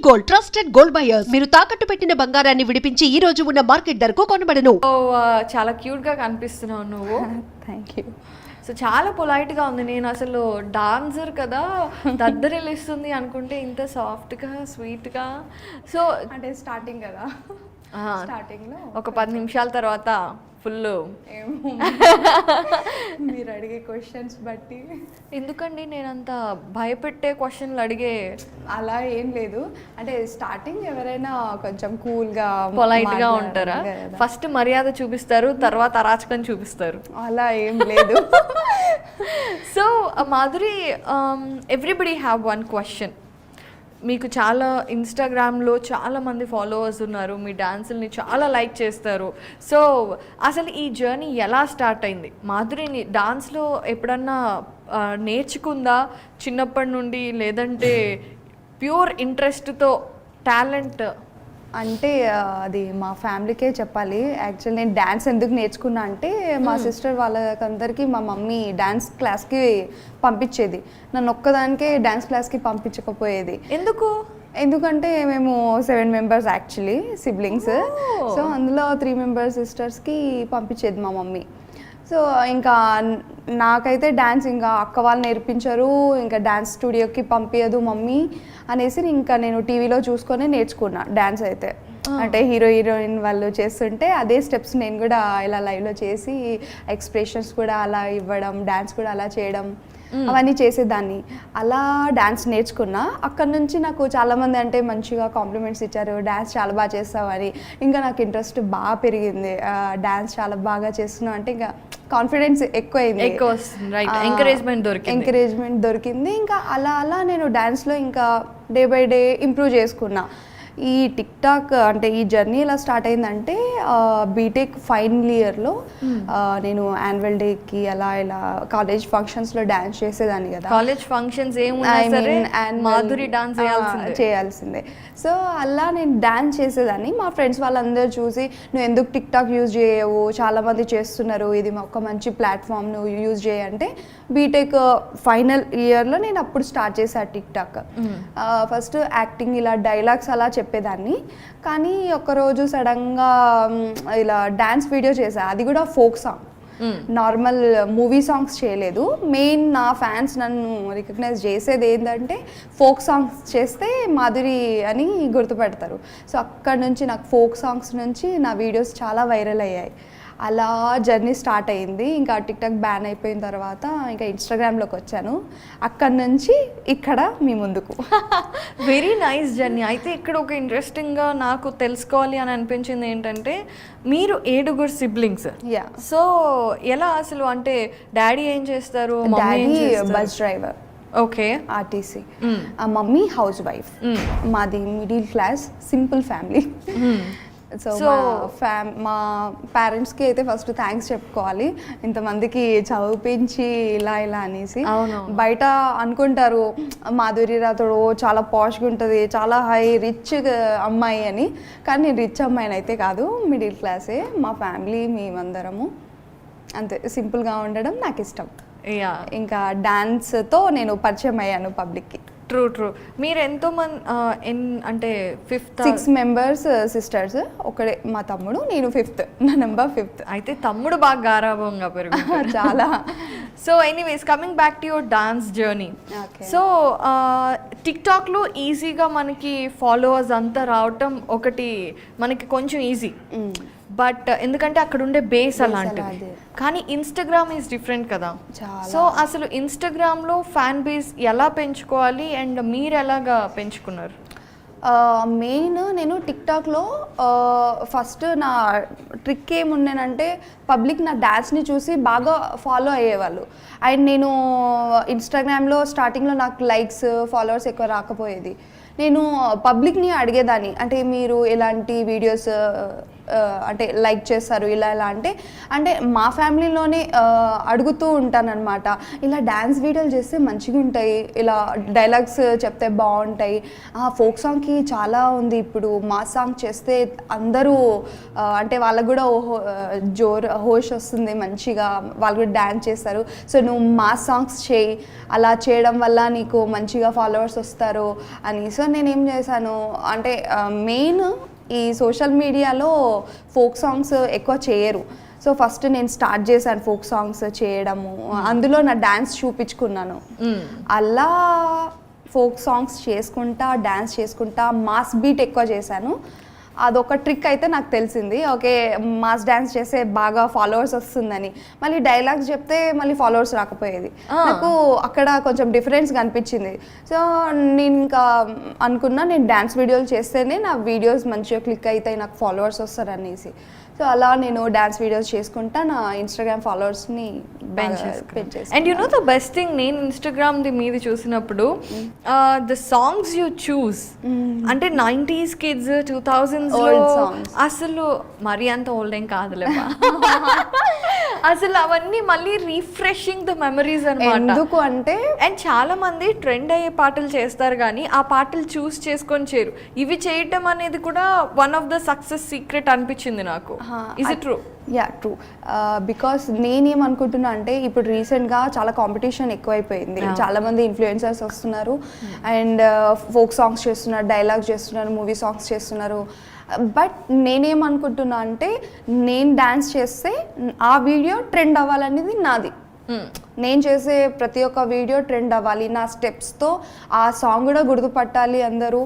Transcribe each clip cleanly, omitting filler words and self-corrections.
Gold trusted gold buyers మీరు తాకట్టు పెట్టిన బంగారాన్ని విడిపించి ఈ రోజు ఉన్న మార్కెట్ ధరకు కొనబడను. చాలా క్యూట్ గా కనిపిస్తున్నావు నువ్వు. Thank you. సో చాలా పొలైట్ గా ఉంది. నేను అసలు డాన్సర్ కదా దద్దరిల్లిస్తుంది అనుకుంటే ఇంత సాఫ్ట్ గా స్వీట్ గా. సో అంటే స్టార్టింగ్ కదా, స్టార్టింగ్ లో ఒక 10 నిమిషాల తర్వాత ఫుల్ ఏమో మీరు అడిగే క్వశ్చన్స్ బట్టి. ఎందుకండి నేనంత భయపెట్టే క్వశ్చన్లు అడిగే? అలా ఏం లేదు, అంటే స్టార్టింగ్ ఎవరైనా కొంచెం కూల్గా పొలైట్ గా ఉంటారా? ఫస్ట్ మర్యాద చూపిస్తారు, తర్వాత అరాచకం చూపిస్తారు. అలా ఏం లేదు. So Madhuri, everybody have one question. మీకు చాలా ఇన్స్టాగ్రామ్లో చాలామంది ఫాలోవర్స్ ఉన్నారు, మీ డాన్సుల్ని చాలా లైక్ చేస్తారు. సో అసలు ఈ జర్నీ ఎలా స్టార్ట్ అయింది? మాధురిని డాన్స్లో ఎప్పుడన్నా నేర్చుకుందా చిన్నప్పటి నుండి, లేదంటే ప్యూర్ ఇంట్రెస్ట్తో టాలెంట్? అంటే అది మా ఫ్యామిలీకే చెప్పాలి. యాక్చువల్ నేను డ్యాన్స్ ఎందుకు నేర్చుకున్నా అంటే మా సిస్టర్ వాళ్ళకందరికీ మా మమ్మీ డ్యాన్స్ క్లాస్కి పంపించేది, నన్ను ఒక్కదానికే డ్యాన్స్ క్లాస్కి పంపించకపోయేది. ఎందుకంటే మేము 7 మెంబర్స్ యాక్చువల్లీ సిబ్లింగ్స్. సో అందులో 3 మెంబర్స్ సిస్టర్స్కి పంపించేది మా మమ్మీ. సో ఇంకా నాకైతే డ్యాన్స్ ఇంకా అక్క వాళ్ళు నేర్పించరు, ఇంకా డ్యాన్స్ స్టూడియోకి పంపించదు మమ్మీ అనేసి ఇంకా నేను టీవీలో చూసుకొని నేర్చుకున్నా డ్యాన్స్ అయితే. అంటే హీరోయిన్ వాళ్ళు చేస్తుంటే అదే స్టెప్స్ నేను కూడా ఇలా లైవ్లో చేసి ఎక్స్ప్రెషన్స్ కూడా అలా ఇవ్వడం, డ్యాన్స్ కూడా అలా చేయడం, అవన్నీ చేసేదాన్ని. అలా డ్యాన్స్ నేర్చుకున్నా. అక్కడ నుంచి నాకు చాలామంది అంటే మంచిగా కాంప్లిమెంట్స్ ఇచ్చారు, డ్యాన్స్ చాలా బాగా చేస్తావు అని. ఇంకా నాకు ఇంట్రెస్ట్ బాగా పెరిగింది, డ్యాన్స్ చాలా బాగా చేస్తున్నావు అంటే ఇంకా కాన్ఫిడెన్స్ ఎక్కువైంది, ఎంకరేజ్మెంట్ దొరికింది. ఇంకా అలా అలా నేను డ్యాన్స్లో ఇంకా డే బై డే ఇంప్రూవ్ చేసుకున్నా. ఈ టిక్ టాక్ అంటే ఈ జర్నీ ఎలా స్టార్ట్ అయిందంటే బీటెక్ ఫైనల్ ఇయర్లో నేను యాన్యువల్ డేకి అలా ఇలా కాలేజ్ ఫంక్షన్స్లో డ్యాన్స్ చేసేదాన్ని కదా. కాలేజ్ ఫంక్షన్స్ మాధురి డాన్స్ చేయాల్సిందే. సో అలా నేను డ్యాన్స్ చేసేదాన్ని. మా ఫ్రెండ్స్ వాళ్ళందరూ చూసి నువ్వు ఎందుకు టిక్ టాక్ యూజ్ చేయవు, చాలామంది చేస్తున్నారు, ఇది ఒక మంచి ప్లాట్ఫామ్, నువ్వు యూజ్ చేయంటే బీటెక్ ఫైనల్ ఇయర్లో నేను అప్పుడు స్టార్ట్ చేశాను టిక్ టాక్. ఫస్ట్ యాక్టింగ్ ఇలా డైలాగ్స్ అలా చెప్పేదాన్ని. కానీ ఒకరోజు సడన్గా ఇలా డ్యాన్స్ వీడియో చేశా, అది కూడా folk song, normal movie songs చేయలేదు. మెయిన్ నా ఫ్యాన్స్ నన్ను రికగ్నైజ్ చేసేది ఏంటంటే ఫోక్ సాంగ్స్ చేస్తే మాధురి అని గుర్తుపెడతారు. సో అక్కడ నుంచి నాకు ఫోక్ సాంగ్స్ నుంచి నా వీడియోస్ చాలా వైరల్ అయ్యాయి. అలా జర్నీ స్టార్ట్ అయింది. ఇంకా టిక్ టాక్ బ్యాన్ అయిపోయిన తర్వాత ఇంకా ఇన్స్టాగ్రామ్లోకి వచ్చాను. అక్కడ నుంచి ఇక్కడ మీ ముందుకు. Very nice journey. అయితే ఇక్కడ ఒక ఇంట్రెస్టింగ్గా నాకు తెలుసుకోవాలి అని అనిపించింది ఏంటంటే మీరు 7 సిబ్లింగ్స్. సో ఎలా అసలు అంటే డాడీ ఏం చేస్తారు? Daddy bus driver, okay, RTC. Mummy housewife. మాది middle class simple family. So మా పేరెంట్స్కి అయితే ఫస్ట్ థ్యాంక్స్ చెప్పుకోవాలి, ఇంతమందికి చదివించి ఇలా ఇలా అనేసి. బయట అనుకుంటారు మాధురి రాథోడ్ చాలా పాష్గా ఉంటుంది, చాలా హై రిచ్ అమ్మాయి అని. కానీ నేను రిచ్ అమ్మాయిని అయితే కాదు, మిడిల్ క్లాసే. మా ఫ్యామిలీ మేమందరము అంతే, సింపుల్గా ఉండడం నాకు ఇష్టం. ఇంకా డాన్స్తో నేను పరిచయం అయ్యాను పబ్లిక్కి. ట్రూ. మీరు ఎంతో మంది అంటే 6 మెంబర్స్ సిస్టర్స్, ఒకడే మా తమ్ముడు, నేను 5th, నా నెంబర్ 5th. అయితే తమ్ముడు బాగా గారాభంగా పెరుగుతాడు చాలా. So anyways, coming back to your dance journey. So tik టాక్లో ఈజీగా మనకి ఫాలోవర్స్ అంతా రావటం ఒకటి మనకి కొంచెం ఈజీ, బట్ ఎందుకంటే అక్కడ ఉండే బేస్ అలాంటిది. కానీ ఇన్స్టాగ్రామ్ ఈజ్ డిఫరెంట్ కదా. సో అసలు ఇన్స్టాగ్రామ్లో ఫ్యాన్ బేస్ ఎలా పెంచుకోవాలి అండ్ మీరు ఎలాగా పెంచుకున్నారు? మెయిన్ నేను టిక్టాక్లో ఫస్ట్ నా ట్రిక్ ఏముండేనంటే పబ్లిక్ నా డ్యాన్స్ని చూసి బాగా ఫాలో అయ్యేవాళ్ళు. అండ్ నేను ఇన్స్టాగ్రామ్లో స్టార్టింగ్లో నాకు లైక్స్ ఫాలోవర్స్ ఎక్కువ రాకపోయేది. నేను పబ్లిక్ని అడిగేదాన్ని, అంటే మీరు ఎలాంటి వీడియోస్ అంటే లైక్ చేస్తారు ఇలా ఇలా అంటే మా ఫ్యామిలీలోనే అడుగుతూ ఉంటానన్నమాట. ఇలా డ్యాన్స్ వీడియోలు చేస్తే మంచిగా ఉంటాయి, ఇలా డైలాగ్స్ చెప్తే బాగుంటాయి, ఫోక్ సాంగ్కి చాలా ఉంది, ఇప్పుడు మా సాంగ్ చేస్తే అందరూ అంటే వాళ్ళకు కూడా హోష్ వస్తుంది మంచిగా, వాళ్ళు కూడా డ్యాన్స్ చేస్తారు, సో నువ్వు మా సాంగ్స్ చేయి, అలా చేయడం వల్ల నీకు మంచిగా ఫాలోవర్స్ వస్తారు అని. సో యాక్చువల్గా నేను ఏం చేశాను అంటే మెయిన్ ఈ సోషల్ మీడియాలో ఫోక్ సాంగ్స్ ఎక్కువ చేయరు. సో ఫస్ట్ నేను స్టార్ట్ చేశాను ఫోక్ సాంగ్స్ చేయడము, అందులో నా డ్యాన్స్ చూపించుకున్నాను. అలా ఫోక్ సాంగ్స్ చేసుకుంటా డ్యాన్స్ చేసుకుంటా మాస్ బీట్ ఎక్కువ చేశాను. అదొక ట్రిక్ అయితే నాకు తెలిసింది. ఓకే, మాస్ డ్యాన్స్ చేస్తే బాగా ఫాలోవర్స్ వస్తుందని. మళ్ళీ డైలాగ్స్ చెప్తే మళ్ళీ ఫాలోవర్స్ రాకపోయేది. నాకు అక్కడ కొంచెం డిఫరెన్స్ కనిపించింది. సో నేను ఇంకా అనుకున్నా నేను డ్యాన్స్ వీడియోలు చేస్తేనే నా వీడియోస్ మంచిగా క్లిక్ అవుతాయి, నాకు ఫాలోవర్స్ వస్తారు అనేసి. సో అలా నేను డ్యాన్స్ వీడియోస్ చేసుకుంటా నా ఇన్స్టాగ్రామ్ ఫాలోవర్స్ని పెంచేస్తాను. And you know the best thing, నేను ఇన్స్టాగ్రామ్ మీది చూసినప్పుడు ద సాంగ్స్ యూ చూస్ అంటే 90s కిడ్స్ 2000s అసలు మరీ అంత ఓల్డ్ ఏం కాదులేమా. అసలు అవన్నీ మళ్ళీ రీఫ్రెషింగ్ ద మెమరీస్ అన్నమాట. ఎందుకు అంటే అండ్ చాలా మంది ట్రెండ్ అయ్యే పాటలు చేస్తారు కానీ ఆ పాటలు చూస్ చేసుకొని చేయరు. ఇవి చేయటం అనేది కూడా one of the success secret అనిపించింది నాకు. Is it true? Yeah, true. Because నేనేమనుకుంటున్నా అంటే ఇప్పుడు రీసెంట్గా చాలా కాంపిటీషన్ ఎక్కువైపోయింది. చాలా మంది ఇన్ఫ్లుయెన్సర్స్ వస్తున్నారు అండ్ ఫోక్ సాంగ్స్ చేస్తున్నారు, డైలాగ్స్ చేస్తున్నారు, మూవీ సాంగ్స్ చేస్తున్నారు. బట్ నేనేమనుకుంటున్నా అంటే నేను డ్యాన్స్ చేస్తే ఆ వీడియో ట్రెండ్ అవ్వాలనేది నాది. నేను చేసే ప్రతి ఒక్క వీడియో ట్రెండ్ అవ్వాలి, నా స్టెప్స్తో ఆ సాంగ్ కూడా గుర్తుపట్టాలి అందరూ.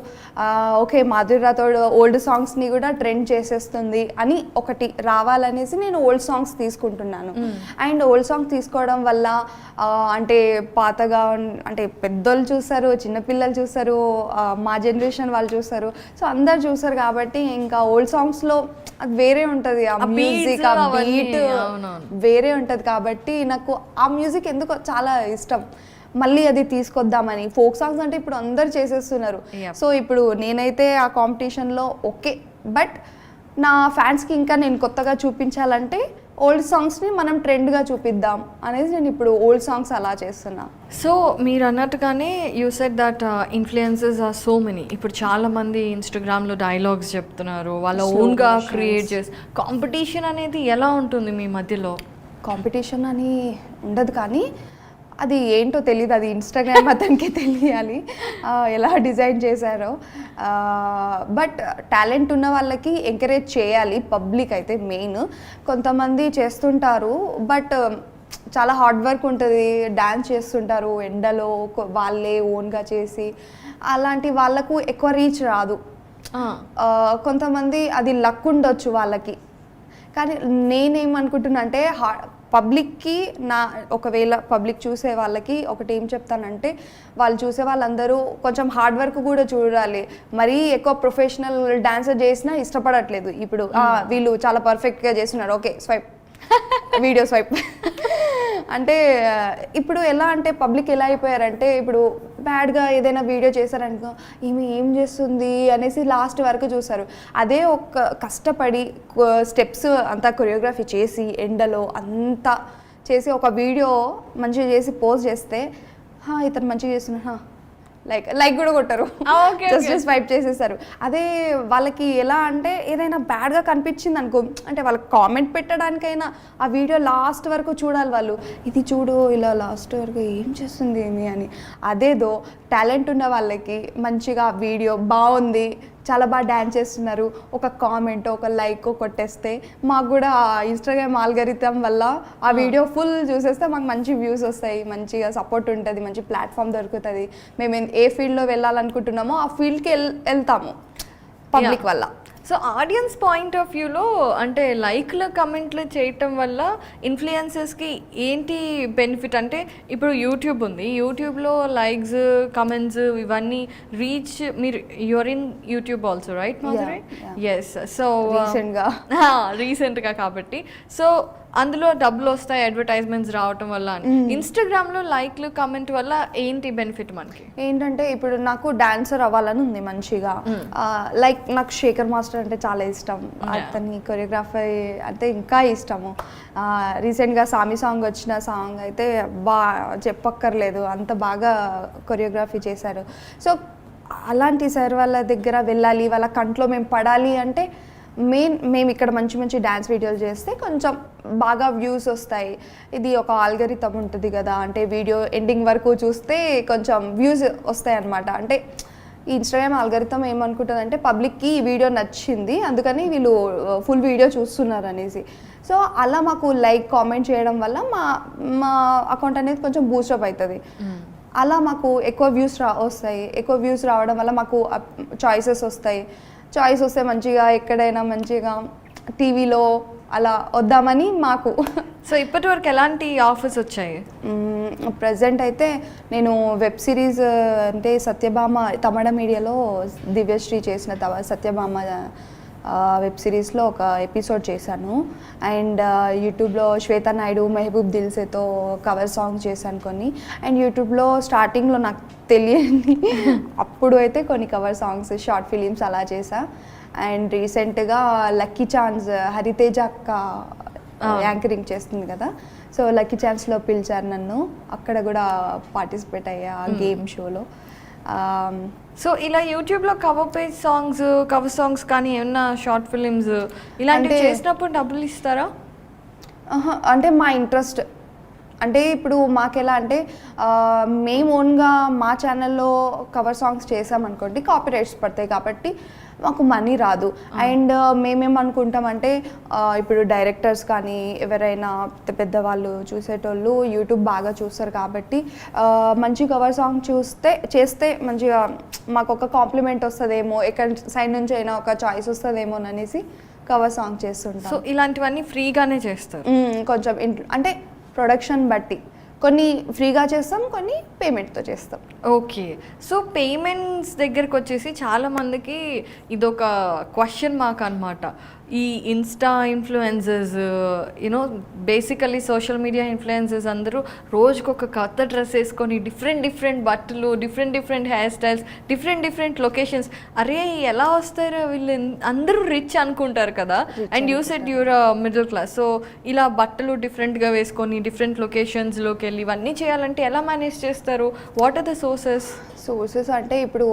ఓకే, మాధురి రాథోడ్ ఓల్డ్ సాంగ్స్ని కూడా ట్రెండ్ చేసేస్తుంది అని ఒకటి రావాలనేసి నేను ఓల్డ్ సాంగ్స్ తీసుకుంటున్నాను. అండ్ ఓల్డ్ సాంగ్ తీసుకోవడం వల్ల అంటే పాతగా అంటే పెద్దోళ్ళు చూస్తారు, చిన్నపిల్లలు చూస్తారు, మా జనరేషన్ వాళ్ళు చూస్తారు. సో అందరు చూస్తారు కాబట్టి ఇంకా ఓల్డ్ సాంగ్స్లో అది వేరే ఉంటుంది, ఆ మ్యూజిక్ ఆ బీట్ వేరే ఉంటుంది. కాబట్టి నాకు ఆ మ్యూజిక్ ఎందుకో చాలా ఇష్టం. మళ్ళీ అది తీసుకొద్దామని. ఫోక్ సాంగ్స్ అంటే ఇప్పుడు అందరు చేసేస్తున్నారు. సో ఇప్పుడు నేనైతే ఆ కాంపిటీషన్లో ఓకే, బట్ నా ఫ్యాన్స్కి ఇంకా నేను కొత్తగా చూపించాలంటే ఓల్డ్ సాంగ్స్ని మనం ట్రెండ్గా చూపిద్దాం అనేది నేను ఇప్పుడు ఓల్డ్ సాంగ్స్ అలా చేస్తున్నా. సో మీరు అన్నట్టుగానే you said that influences are so many. ఇప్పుడు చాలా మంది ఇన్స్టాగ్రామ్లో డైలాగ్స్ చెప్తున్నారు, వాళ్ళ ఓన్గా క్రియేట్ చేసి. కాంపిటీషన్ అనేది ఎలా ఉంటుంది మీ మధ్యలో? కాంపిటీషన్ అని ఉండదు కానీ అది ఏంటో తెలియదు, అది ఇన్స్టాగ్రామ్ అతనికే తెలియాలి ఎలా డిజైన్ చేశారో. బట్ టాలెంట్ ఉన్న వాళ్ళకి ఎంకరేజ్ చేయాలి పబ్లిక్ అయితే మెయిన్. కొంతమంది చేస్తుంటారు బట్ చాలా హార్డ్ వర్క్ ఉంటుంది, డ్యాన్స్ చేస్తుంటారు ఎండలో వాళ్ళే ఓన్గా చేసి. అలాంటి వాళ్ళకు ఎక్కువ రీచ్ రాదు. కొంతమంది అది లక్ ఉండొచ్చు వాళ్ళకి. కానీ నేనేమనుకుంటున్నా అంటే పబ్లిక్కి ఒకవేళ పబ్లిక్ చూసే వాళ్ళకి ఒకటి ఏం చెప్తానంటే, వాళ్ళు చూసే వాళ్ళందరూ కొంచెం హార్డ్ వర్క్ కూడా చూడాలి. మరీ ఎక్కువ ప్రొఫెషనల్ డాన్సర్ చేసినా ఇష్టపడట్లేదు. ఇప్పుడు వీళ్ళు చాలా పర్ఫెక్ట్గా చేస్తున్నారు, ఓకే స్వైప్ వీడియో స్వైప్ అంటే ఇప్పుడు ఎలా అంటే పబ్లిక్ ఎలా అయిపోయారంటే ఇప్పుడు బ్యాడ్గా ఏదైనా వీడియో చేశారనుకో ఈమె ఏం చేస్తుంది అనేసి లాస్ట్ వరకు చూస్తారు. అదే ఒక కష్టపడి స్టెప్స్ అంతా కొరియోగ్రఫీ చేసి ఎండలో అంతా చేసి ఒక వీడియో మంచిగా చేసి పోస్ట్ చేస్తే ఇతను మంచిగా చేస్తున్నా లైక్ కూడా కొట్టరు, జస్ట్ స్వైప్ చేసేస్తారు. అదే వాళ్ళకి ఎలా అంటే ఏదైనా బ్యాడ్గా కనిపించింది అనుకో, అంటే వాళ్ళకి కామెంట్ పెట్టడానికైనా ఆ వీడియో లాస్ట్ వరకు చూడాలి వాళ్ళు. ఇది చూడు ఇలా లాస్ట్ వరకు ఏం చేస్తుంది ఏమి అని. అదేదో టాలెంట్ ఉన్న వాళ్ళకి మంచిగా వీడియో బాగుంది, చాలా బాగా డ్యాన్స్ చేస్తున్నారు, ఒక కామెంట్ ఒక లైక్ కొట్టేస్తే మాకు కూడా ఇన్స్టాగ్రామ్ ఆల్గరిథం వల్ల ఆ వీడియో ఫుల్ చూసేస్తే మాకు మంచి వ్యూస్ వస్తాయి, మంచిగా సపోర్ట్ ఉంటుంది, మంచి ప్లాట్ఫామ్ దొరుకుతుంది. మేము ఏ ఫీల్డ్లో వెళ్ళాలనుకుంటున్నామో ఆ ఫీల్డ్కి వెళ్తాము పబ్లిక్ వల్ల. సో ఆడియన్స్ పాయింట్ ఆఫ్ వ్యూలో అంటే లైక్లు కమెంట్లు చేయటం వల్ల ఇన్ఫ్లుయెన్సర్స్కి ఏంటి బెనిఫిట్ అంటే, ఇప్పుడు యూట్యూబ్ ఉంది, యూట్యూబ్లో లైక్స్ కమెంట్స్ ఇవన్నీ రీచ్, మీరు your in YouTube also right Madhuri? Yes. So రీసెంట్గా కాబట్టి సో అందులో డబ్బులు వస్తాయి అడ్వర్టైజ్మెంట్స్ రావటం వల్ల అని. ఇన్స్టాగ్రామ్లో లైక్లు కమెంట్ వల్ల ఏంటి బెనిఫిట్ మనకి? ఏంటంటే ఇప్పుడు నాకు డాన్సర్ అవ్వాలని ఉంది మంచిగా. లైక్ నాకు శేఖర్ మాస్టర్ అంటే చాలా ఇష్టం, అతని కొరియోగ్రఫీ అంటే ఇంకా ఇష్టము. రీసెంట్గా సామి సాంగ్ వచ్చిన సాంగ్ అయితే చెప్పక్కర్లేదు, అంత బాగా కొరియోగ్రఫీ చేశారు. సో అలాంటి సార్ వాళ్ళ దగ్గర వెళ్ళాలి, వాళ్ళ కంట్లో మేము పడాలి అంటే మేము ఇక్కడ మంచి మంచి డ్యాన్స్ వీడియోలు చేస్తే కొంచెం బాగా వ్యూస్ వస్తాయి. ఇది ఒక ఆల్గరిథం ఉంటుంది కదా, అంటే వీడియో ఎండింగ్ వరకు చూస్తే కొంచెం వ్యూస్ వస్తాయి అన్నమాట. అంటే ఈ ఇన్స్టాగ్రామ్ ఆల్గరిథం ఏమనుకుంటుందంటే పబ్లిక్కి ఈ వీడియో నచ్చింది, అందుకని వీళ్ళు ఫుల్ వీడియో చూస్తున్నారు అనేసి. సో అలా మాకు లైక్ కామెంట్ చేయడం వల్ల మా అకౌంట్ అనేది కొంచెం బూస్టప్ అవుతుంది. అలా మాకు ఎక్కువ వ్యూస్ వస్తాయి. ఎక్కువ వ్యూస్ రావడం వల్ల మాకు చాయిసెస్ వస్తాయి. చాయిస్ వస్తే మంచిగా ఎక్కడైనా మంచిగా టీవీలో అలా వద్దామని మాకు. సో ఇప్పటి వరకు ఎలాంటి ఆఫర్స్ వచ్చాయి? ప్రజెంట్ అయితే నేను వెబ్ సిరీస్ అంటే సత్యభామ తమిళ మీడియాలో దివ్యశ్రీ చేసిన సత్యభామ వెబ్ సిరీస్లో ఒక ఎపిసోడ్ చేశాను. అండ్ యూట్యూబ్లో శ్వేతా నాయుడు, మెహబూబ్ దిల్సేతో కవర్ సాంగ్స్ చేశాను కొన్ని. అండ్ యూట్యూబ్లో స్టార్టింగ్లో నాకు తెలియని అప్పుడు అయితే కొన్ని కవర్ సాంగ్స్, షార్ట్ ఫిలిమ్స్ అలా చేశా. అండ్ రీసెంట్గా లక్కీ ఛాన్స్ హరితేజ అక్క యాంకరింగ్ చేస్తుంది కదా, సో లక్కీ ఛాన్స్లో పిలిచారు నన్ను, అక్కడ కూడా పార్టిసిపేట్ అయ్యా గేమ్ షోలో. సో ఇలా యూట్యూబ్లో కవర్ సాంగ్స్ కానీ ఏమన్నా షార్ట్ ఫిలిమ్స్ ఇలాంటివి చేసినప్పుడు డబ్బులు ఇస్తారా? అంటే మా ఇంట్రెస్ట్, అంటే ఇప్పుడు మాకెలా అంటే మేము ఓన్గా మా ఛానల్లో కవర్ సాంగ్స్ చేసామనుకోండి కాపీరైట్స్ పడతాయి కాబట్టి మాకు మనీ రాదు. అండ్ మేమేమనుకుంటామంటే ఇప్పుడు డైరెక్టర్స్ కానీ ఎవరైనా పెద్ద వాళ్ళు చూసేటోళ్ళు యూట్యూబ్ బాగా చూస్తారు కాబట్టి మంచి కవర్ సాంగ్ చేస్తే మంచిగా మాకు ఒక కాంప్లిమెంట్ వస్తుందేమో, ఎక్కడి సైడ్ నుంచి అయినా ఒక చాయిస్ వస్తుందేమో అనేసి కవర్ సాంగ్ చేస్తుంటాం. సో ఇలాంటివన్నీ ఫ్రీగానే చేస్తారు? కొంచెం అంటే ప్రొడక్షన్ బట్టి కొన్ని ఫ్రీగా చేస్తాం, కొన్ని పేమెంట్తో చేస్తాం. ఓకే. సో పేమెంట్స్ దగ్గరకు వచ్చేసి చాలామందికి ఇదొక క్వశ్చన్ మార్క్ అనమాట. ఈ insta influencers you know basically social media influencers అందరూ రోజుకొక కొత్త డ్రెస్ వేసుకొని డిఫరెంట్ బట్టలు, different hair styles, different locations. అరే ఎలా వస్తారో వీళ్ళు, అందరూ రిచ్ అనుకుంటారు కదా. And you said your middle class. So ఇలా బట్టలు డిఫరెంట్గా వేసుకొని డిఫరెంట్ లొకేషన్స్లోకి వెళ్ళి ఇవన్నీ చేయాలంటే ఎలా మేనేజ్ చేస్తారు? వాట్ ఆర్ ద సోర్సెస్ అంటే ఇప్పుడు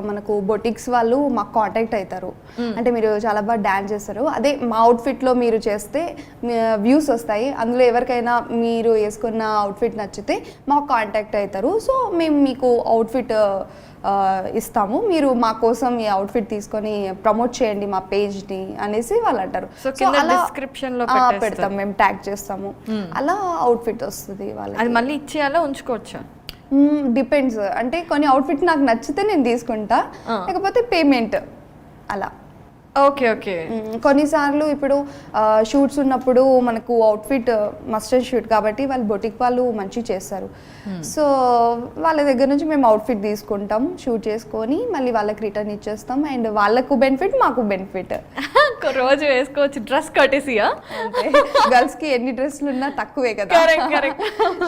మనకు బొటిక్స్ వాళ్ళు మాకు కాంటాక్ట్ అవుతారు. అంటే మీరు చాలా బాగా డాన్స్ చేస్తారు, అదే మా అవుట్ఫిట్లో మీరు చేస్తే వ్యూస్ వస్తాయి, అందులో ఎవరికైనా మీరు వేసుకున్న అవుట్ఫిట్ నచ్చితే మాకు కాంటాక్ట్ అవుతారు. సో మేము మీకు అవుట్ఫిట్ ఇస్తాము, మీరు మా కోసం ఈ అవుట్ఫిట్ తీసుకొని ప్రమోట్ చేయండి మా పేజ్ని అనేసి వాళ్ళు అంటారు. సో డిస్క్రిప్షన్లో పెడతాం, మేము ట్యాగ్ చేస్తాము, అలా అవుట్ఫిట్ వస్తుంది వాళ్ళకి. అది మళ్ళీ ఇచ్చేయాలా, ఉంచుకోవచ్చా? డిపెండ్స్. అంటే కొన్ని అవుట్ఫిట్ నాకు నచ్చితే నేను తీసుకుంటా, లేకపోతే పేమెంట్ అలా. ఓకే. కొన్నిసార్లు ఇప్పుడు షూట్స్ ఉన్నప్పుడు మనకు అవుట్ఫిట్ మస్టర్ షూట్ కాబట్టి వాళ్ళు బొటిక్ వాళ్ళు మంచిగా చేస్తారు. సో వాళ్ళ దగ్గర నుంచి మేము అవుట్ఫిట్ తీసుకుంటాం, షూట్ చేసుకొని మళ్ళీ వాళ్ళకి రిటర్న్ ఇచ్చేస్తాం. అండ్ వాళ్ళకు బెనిఫిట్, మాకు బెనిఫిట్. రోజు వేసుకోవచ్చు. డ్రెస్ కట్టేసియా? గర్ల్స్ కి ఎన్ని డ్రెస్లు ఉన్నా తక్కువే కదా.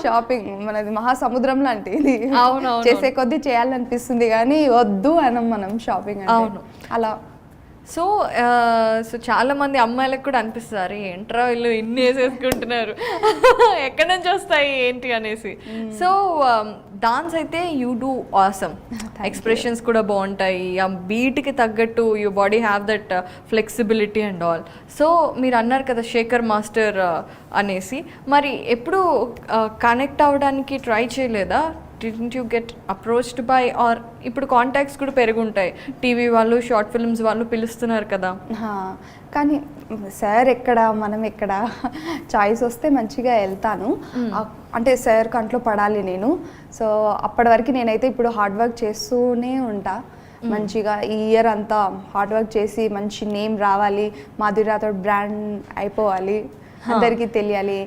షాపింగ్ మనది మహాసముద్రం లాంటిది, చేసే కొద్దీ చేయాలనిపిస్తుంది కానీ వద్దు అనం మనం షాపింగ్ అంటే. అలా సో చాలా మంది అమ్మాయిలకు కూడా అనిపిస్తారు, ఏంట్రా వీళ్ళు ఇన్ని వేసేసుకుంటున్నారు, ఎక్కడి నుంచి వస్తాయి ఏంటి అనేసి. సో డాన్స్ అయితే యూ డూ ఆసమ్, ఎక్స్ప్రెషన్స్ కూడా బాగుంటాయి, ఆ బీట్కి తగ్గట్టు you body have that flexibility and all. So మీరు అన్నారు కదా శేఖర్ మాస్టర్ అనేసి, మరి ఎప్పుడు కనెక్ట్ అవ్వడానికి ట్రై చేయలేదా? Didn't you get approached by, or ఇప్పుడు కాంటాక్ట్స్ కూడా పెరుగుంటాయి, టీవీ వాళ్ళు, షార్ట్ ఫిల్మ్స్ వాళ్ళు పిలుస్తున్నారు కదా. కానీ సార్ ఎక్కడ, మనం ఎక్కడ, చాయిస్ వస్తే మంచిగా వెళ్తాను. అంటే సార్ కంట్లో పడాలి నేను. సో అప్పటి వరకు నేనైతే ఇప్పుడు హార్డ్ వర్క్ చేస్తూనే ఉంటా. మంచిగా ఈ ఇయర్ అంతా హార్డ్ వర్క్ చేసి మంచి నేమ్ రావాలి, మాధురి రాథోడ్ బ్రాండ్ అయిపోవాలి, అందరికీ తెలియాలి.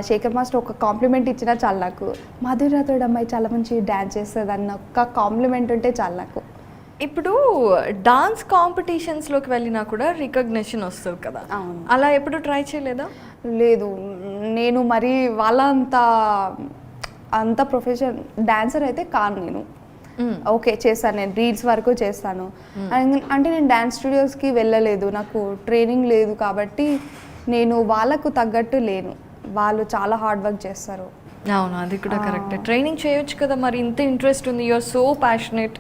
శేఖర్ మాస్టర్ ఒక కాంప్లిమెంట్ ఇచ్చినా చాలు నాకు, మాధురి రాథోడ్ అమ్మాయి చాలా మంచి డ్యాన్స్ చేస్తుంది అన్న ఒక్క కాంప్లిమెంట్ ఉంటే చాలు నాకు. ఇప్పుడు డాన్స్ కాంపిటీషన్స్లోకి వెళ్ళినా కూడా రికగ్నిషన్ వస్తుంది కదా, అలా ఎప్పుడు ట్రై చేయలేదా? లేదు, నేను మరి వాళ్ళ అంత ప్రొఫెషన్ డాన్సర్ అయితే కాను నేను. ఓకే చేస్తాను, నేను రీల్స్ వరకు చేస్తాను. అంటే నేను డాన్స్ స్టూడియోస్కి వెళ్ళలేదు, నాకు ట్రైనింగ్ లేదు కాబట్టి నేను వాళ్ళకు తగ్గట్టు లేను. వాళ్ళు చాలా హార్డ్ వర్క్ చేస్తారు. అవును, అది కూడా కరెక్ట్. ట్రైనింగ్ చేయొచ్చు కదా, మరి ఇంత ఇంట్రెస్ట్ ఉంది, యు ఆర్ సో ప్యాషనేట్.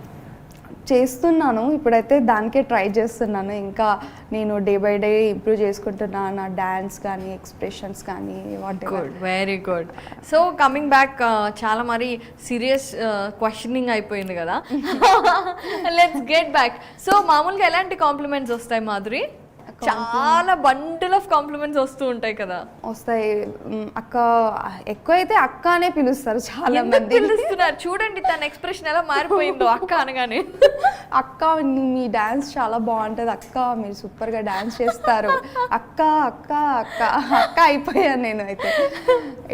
చేస్తున్నాను ఇప్పుడైతే, దానికే ట్రై చేస్తున్నాను. ఇంకా నేను డే బై డే ఇంప్రూవ్ చేసుకుంటున్నాను, నా డాన్స్ కానీ ఎక్స్ప్రెషన్స్ కానీ what ever. Good, very good. So coming back, చాలా మరి సీరియస్ క్వశ్చనింగ్ అయిపోయింది కదా. Let's get back. సో మామూలుగా ఎలాంటి కాంప్లిమెంట్స్ వస్తాయి మాధురి? చాలా బండిల్ ఆఫ్ కాంప్లిమెంట్స్ వస్తూ ఉంటాయి కదా. వస్తాయి. అక్క, ఎక్కువ అయితే అక్క అనే పిలుస్తారు చాలా మంది. పిలుస్తున్నారు చూడండి, తన ఎక్స్ప్రెషన్ ఎలా మారిపోయిందో అక్క అనగానే. అక్క మీ డాన్స్ చాలా బాగుంటుంది అక్క, మీరు సూపర్గా డాన్స్ చేస్తారు అక్క అక్క అక్క అక్క అయిపోయాను నేను అయితే.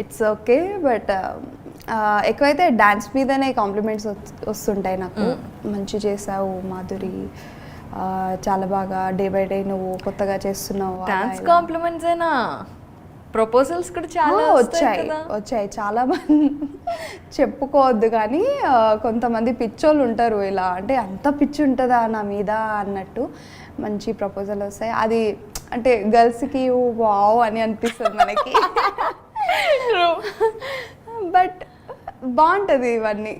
ఇట్స్ ఓకే, బట్ ఎక్కువైతే డాన్స్ మీదనే కాంప్లిమెంట్స్ వస్తుంటాయి నాకు. మంచి చేసావు మాధురి, చాలా బాగా డే బై డే నువ్వు కొత్తగా చేస్తున్నావు. డాన్స్ కాంప్లిమెంట్స్ అయినా ప్రపోజల్స్ కూడా చాలా వచ్చాయి చాలా మంది. చెప్పుకోవద్దు కానీ కొంతమంది పిచ్చోళ్ళు ఉంటారు, ఇలా అంటే అంత పిచ్చి ఉంటుందా నా మీద అన్నట్టు మంచి ప్రపోజల్ వస్తాయి. అది అంటే గర్ల్స్కి వావ్ అని అనిపిస్తుంది మనకి. బట్ బాగుంటుంది ఇవన్నీ.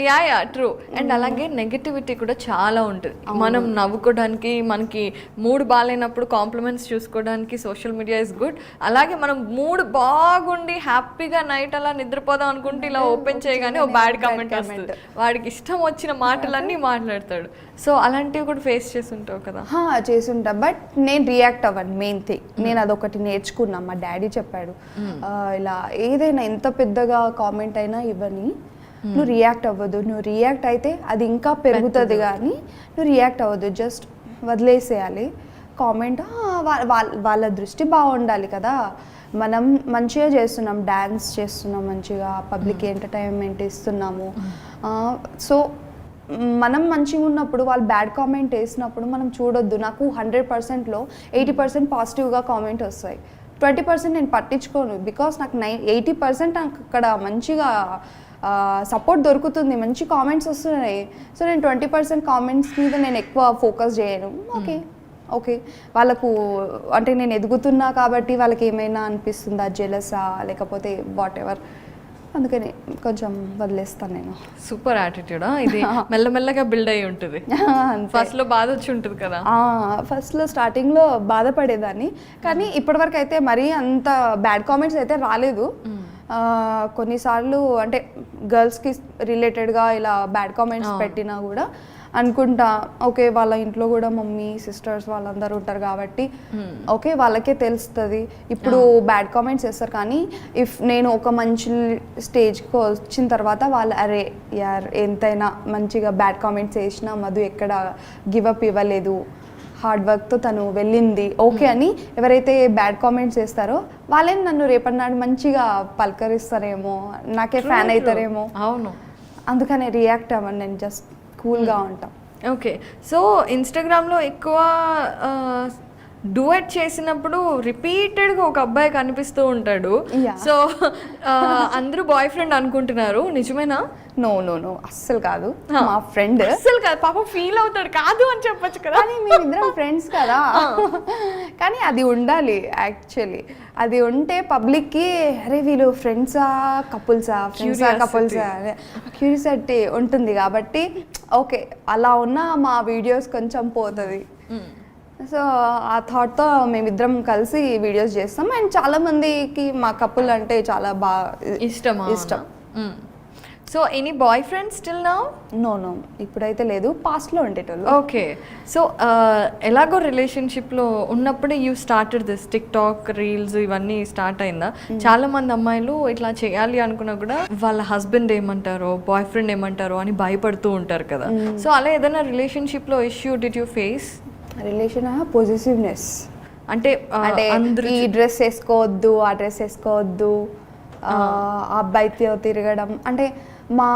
Yeah true. అండ్ అలాగే నెగటివిటీ కూడా చాలా ఉంటుంది. మనం నవ్వుకోవడానికి, మనకి మూడ్ బాగాలేనప్పుడు కాంప్లిమెంట్స్ చూసుకోవడానికి సోషల్ మీడియా ఇస్ గుడ్. అలాగే మనం మూడ్ బాగుండి హ్యాపీగా నైట్ అలా నిద్రపోదాం అనుకుంటే ఇలా ఓపెన్ చేయగానే ఓ బ్యాడ్ కామెంట్ వస్తుంది, వాడికి ఇష్టం వచ్చిన మాటలన్నీ మాట్లాడతాడు. సో అలాంటివి కూడా ఫేస్ చేస్తుంటావు కదా? చేసుంటా, బట్ నేను రియాక్ట్ అవ్వను. మెయిన్ థింగ్ నేను అదొకటి నేర్చుకున్నా, మా డాడీ చెప్పాడు, ఇలా ఏదైనా ఎంత పెద్దగా కామెంట్ అయినా ఇవ్వని, నువ్వు రియాక్ట్ అవ్వద్దు. నువ్వు రియాక్ట్ అయితే అది ఇంకా పెరుగుతుంది, కానీ నువ్వు రియాక్ట్ అవ్వద్దు, జస్ట్ వదిలేసేయాలి. కామెంట్ వాళ్ళ దృష్టి బాగుండాలి కదా. మనం మంచిగా చేస్తున్నాం, డ్యాన్స్ చేస్తున్నాం, మంచిగా పబ్లిక్ ఎంటర్టైన్మెంట్ ఇస్తున్నాము. సో మనం మంచిగా ఉన్నప్పుడు వాళ్ళు బ్యాడ్ కామెంట్ వేసినప్పుడు మనం చూడొద్దు. నాకు 100%లో 80% పాజిటివ్గా కామెంట్ వస్తాయి, 20% నేను పట్టించుకోను. బికాస్ నాకు 80% నాకు అక్కడ మంచిగా సపోర్ట్ దొరుకుతుంది, మంచి కామెంట్స్ వస్తున్నాయి. సో నేను 20% కామెంట్స్ మీద నేను ఎక్కువ ఫోకస్ చేయను. ఓకే వాళ్ళకు అంటే నేను ఎదుగుతున్నా కాబట్టి వాళ్ళకి ఏమైనా అనిపిస్తుందా, జెలసా, లేకపోతే వాట్ ఎవర్, అందుకని కొంచెం వదిలేస్తాను నేను. సూపర్ యాటిట్యూడా ఇది? మెల్లమెల్లగా బిల్డ్ అయ్యి ఉంటుంది. ఫస్ట్లో బాధ వచ్చి ఉంటుంది కదా? ఫస్ట్లో స్టార్టింగ్లో బాధపడేదాన్ని, కానీ ఇప్పటివరకు అయితే మరీ అంత బ్యాడ్ కామెంట్స్ అయితే రాలేదు. కొన్నిసార్లు అంటే గర్ల్స్కి రిలేటెడ్గా ఇలా బ్యాడ్ కామెంట్స్ పెట్టినా కూడా అనుకుంటా, ఓకే వాళ్ళ ఇంట్లో కూడా మమ్మీ సిస్టర్స్ వాళ్ళందరూ ఉంటారు కాబట్టి ఓకే వాళ్ళకే తెలుస్తుంది. ఇప్పుడు బ్యాడ్ కామెంట్స్ చేస్తారు, కానీ ఇఫ్ నేను ఒక మంచి స్టేజ్కి వచ్చిన తర్వాత వాళ్ళు అరే యార్ ఎంతైనా మంచిగా బ్యాడ్ కామెంట్స్ చేసినా మధు ఎక్కడ గివప్ ఇవ్వలేదు, హార్డ్ వర్క్తో తను వెళ్ళింది ఓకే అని ఎవరైతే బ్యాడ్ కామెంట్స్ చేస్తారో వాళ్ళే నన్ను రేపటి నాడు మంచిగా పలకరిస్తారేమో, నాకే ఫ్యాన్ అవుతారేమో. అవును, అందుకనే రియాక్ట్ అవ్వను, నేను జస్ట్ కూల్గా ఉంటాం. ఓకే, సో ఇన్స్టాగ్రామ్లో ఎక్కువ డూయట్ చేసినప్పుడు రిపీటెడ్గా ఒక అబ్బాయి కనిపిస్తూ ఉంటాడు. సో అందరూ బాయ్ ఫ్రెండ్ అనుకుంటున్నారు, నిజమేనా? నో అస్సలు కాదు, మా ఫ్రెండ్. అస్సలు కాదు, పాపం ఫీల్ అవుతాడు, కాదు అని చెప్పొచ్చు కదా. కానీ మేమిద్దరం ఫ్రెండ్స్ కదా. కానీ అది ఉండాలి యాక్చువల్లీ, అది ఉంటే పబ్లిక్కి అరే వీళ్ళు ఫ్రెండ్సా కపుల్సా క్యూరియాసిటీ ఉంటుంది కాబట్టి ఓకే అలా ఉన్న మా వీడియోస్ కొంచెం పోతుంది. సో ఆ థాట్తో మేమిద్దరం కలిసి వీడియోస్ చేస్తాం. అండ్ చాలా మందికి మా కపుల్ అంటే చాలా బాగా ఇష్టం. So any boy friend still now? No ఇప్పుడైతే లేదు, పాస్ట్లో ఉండేటోళ్ళు. ఓకే, సో ఎలాగో రిలేషన్షిప్లో ఉన్నప్పుడే you started this TikTok reels ఇవన్నీ స్టార్ట్ అయిందా? చాలా మంది అమ్మాయిలు ఇట్లా చేయాలి అనుకున్నా కూడా వాళ్ళ హస్బెండ్ ఏమంటారో బాయ్ ఫ్రెండ్ ఏమంటారో అని భయపడుతూ ఉంటారు కదా. సో అలా ఏదైనా రిలేషన్షిప్లో issue did you face? Relation positiveness అంటే ఈ డ్రెస్ వేసుకోవద్దు, ఆ డ్రెస్ వేసుకోవద్దు, ఆ అబ్బాయితో తిరగడం. అంటే మా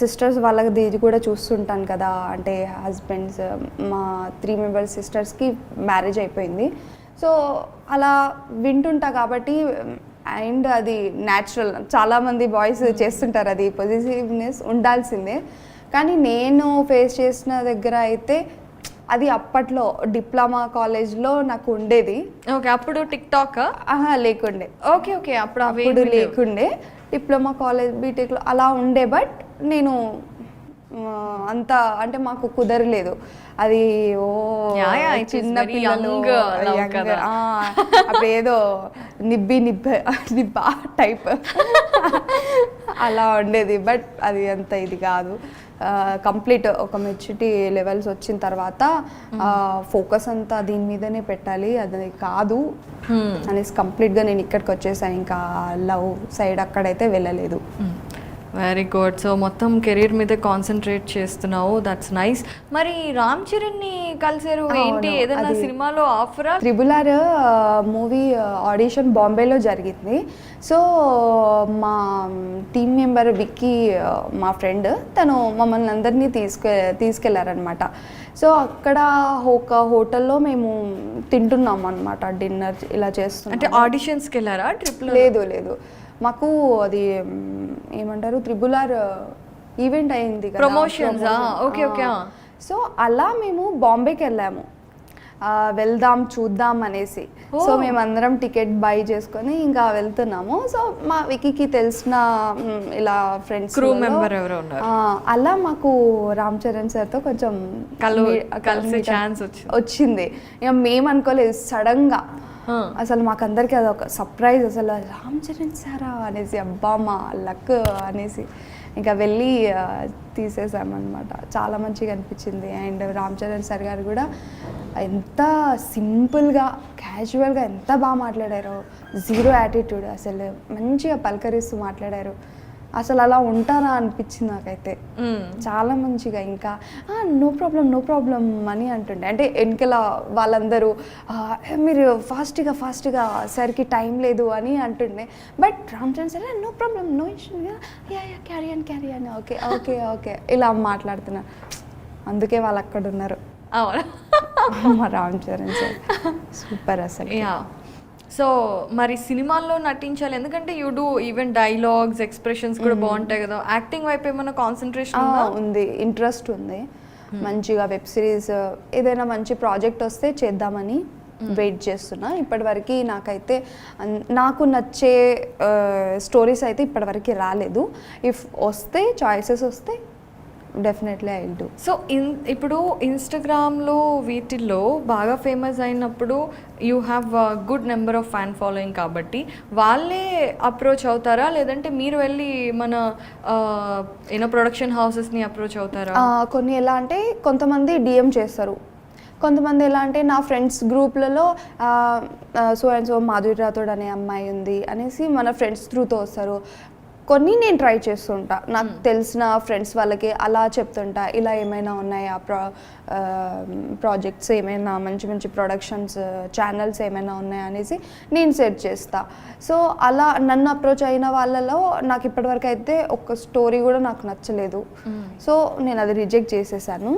సిస్టర్స్ వాళ్ళది ఇది కూడా చూస్తుంటాను కదా, అంటే హస్బెండ్స్ మా 3 మెంబర్స్ సిస్టర్స్కి మ్యారేజ్ అయిపోయింది. సో అలా వింటుంటా కాబట్టి, అండ్ అది న్యాచురల్, చాలామంది బాయ్స్ చేస్తుంటారు, అది పొజిటివ్నెస్ ఉండాల్సిందే. కానీ నేను ఫేస్ చేసిన దగ్గర అయితే అది అప్పట్లో డిప్లొమా కాలేజ్లో నాకు ఉండేది. ఓకే, అప్పుడు టిక్ టాక్ లేకుండే. ఓకే అప్పుడు లేకుండే, డిప్లొమా కాలేజ్ బీటెక్లో అలా ఉండే. బట్ నేను అంత అంటే మాకు కుదరలేదు అది. ఓ Yeah, yeah, it is చిన్న very పిల్లలు young love young, కదా. అప్పుడు ఏదో నిబ్బా టైప్ అలా ఉండేది. బట్ అది అంత ఇది కాదు. కంప్లీట్ ఒక మెచ్యూరిటీ లెవెల్స్ వచ్చిన తర్వాత ఫోకస్ అంతా దీని మీదనే పెట్టాలి, అది కాదు అనేసి కంప్లీట్గా నేను ఇక్కడికి వచ్చేసాను. ఇంకా లవ్ సైడ్ అక్కడైతే వెళ్ళలేదు. Very good. సో మొత్తం కెరీర్ మీద కాన్సన్ట్రేట్ చేస్తున్నావు, దట్స్ నైస్. మరి రామ్ చరణ్ని కలిసారు ఏంటి, ఏదైనా సినిమాలో ఆఫరా? త్రిబుల్-ఆర్ మూవీ ఆడిషన్ బాంబేలో జరిగింది. సో మా టీమ్ మెంబర్ విక్కీ, మా ఫ్రెండ్, తను మమ్మల్ని అందరినీ తీసుకెళ్లారనమాట. సో అక్కడ ఒక హోటల్లో మేము తింటున్నాం అనమాట, డిన్నర్ ఇలా చేస్తున్నాం. అంటే ఆడిషన్స్కి వెళ్ళారా ట్రిప్? లేదు, మాకు అది ఏమంటారు త్రిబుల్-ఆర్ ఈవెంట్ అయింది కదా, ప్రమోషన్స్. Okay okay. సో అలా మేము బాంబేకి వెళ్ళాము, వెళ్దాం చూద్దాం అనేసి. సో మేమందరం టికెట్ బై చేసుకొని ఇంకా వెళ్తున్నాము. సో మా వికీకి తెలిసిన ఇలా ఫ్రెండ్స్, క్రూ మెంబర్ ఎవరో ఉన్నారు. అలా మాకు రామ్ చరణ్ సార్తో కొంచెం కలిసే ఛాన్స్ వచ్చింది. ఇక మేము అనుకోలేదు, సడన్గా అసలు మాకందరికి అదొక సర్ప్రైజ్. అసలు రామ్ చరణ్ సారా అనేసి, అబ్బా మా లక్ అనేసి ఇంకా వెళ్ళి తీసేసామన్నమాట. చాలా మంచిగా అనిపించింది. అండ్ రామ్ చరణ్ సార్ గారు కూడా ఎంత సింపుల్గా క్యాజువల్గా ఎంత బాగా మాట్లాడారో, జీరో యాటిట్యూడ్, అసలు మంచిగా పలకరిస్తూ మాట్లాడారు. అసలు అలా ఉంటారా అనిపించింది నాకైతే. చాలా మంచిగా ఇంకా నో ప్రాబ్లం అని అంటుండే. అంటే వెనకల వాళ్ళందరూ మీరు ఫాస్ట్గా సరికి టైం లేదు అని అంటుండే. But Ram Charan sir no problem, no issue, carry అని ఓకే ఇలా మాట్లాడుతున్నారు. అందుకే వాళ్ళు అక్కడ ఉన్నారు. మా రామ్ చరణ్ సార్ సూపర్ అసలు. సో మరి సినిమాల్లో నటించాలి, ఎందుకంటే you do even dialogues, expressions కూడా బాగుంటాయి కదా. యాక్టింగ్ వైపు ఏమైనా కాన్సన్ట్రేషన్ ఉంది, ఇంట్రెస్ట్ ఉంది. మంచిగా వెబ్ సిరీస్ ఏదైనా మంచి ప్రాజెక్ట్ వస్తే చేద్దామని వెయిట్ చేస్తున్నా. ఇప్పటివరకు నాకైతే నాకు నచ్చే స్టోరీస్ అయితే ఇప్పటివరకు రాలేదు. ఇఫ్ వస్తే, చాయిసెస్ వస్తే definitely I will do. So ఇప్పుడు ఇన్స్టాగ్రామ్లో వీటిల్లో బాగా ఫేమస్ అయినప్పుడు you have good number of fan following, కాబట్టి వాళ్ళే అప్రోచ్ అవుతారా, లేదంటే మీరు వెళ్ళి మన ఏదో ప్రొడక్షన్ హౌసెస్ని అప్రోచ్ అవుతారా? కొన్ని ఎలా అంటే కొంతమంది డిఎం చేస్తారు, కొంతమంది ఎలా అంటే నా ఫ్రెండ్స్ గ్రూప్లలో so and so Madhuri Rathod అనే అమ్మాయి ఉంది అనేసి మన ఫ్రెండ్స్ త్రూతో వస్తారు. కొన్ని నేను ట్రై చేస్తుంటా, నాకు తెలిసిన ఫ్రెండ్స్ వాళ్ళకి అలా చెప్తుంటా, ఇలా ఏమైనా ఉన్నాయా ప్రాజెక్ట్స్, ఏమైనా మంచి ప్రొడక్షన్స్ ఛానల్స్ ఏమైనా ఉన్నాయా అనేసి నేను సెర్చ్ చేస్తా. సో అలా నన్ను అప్రోచ్ అయిన వాళ్ళలో నాకు ఇప్పటివరకు అయితే ఒక స్టోరీ కూడా నాకు నచ్చలేదు. సో నేను అది రిజెక్ట్ చేసేసాను.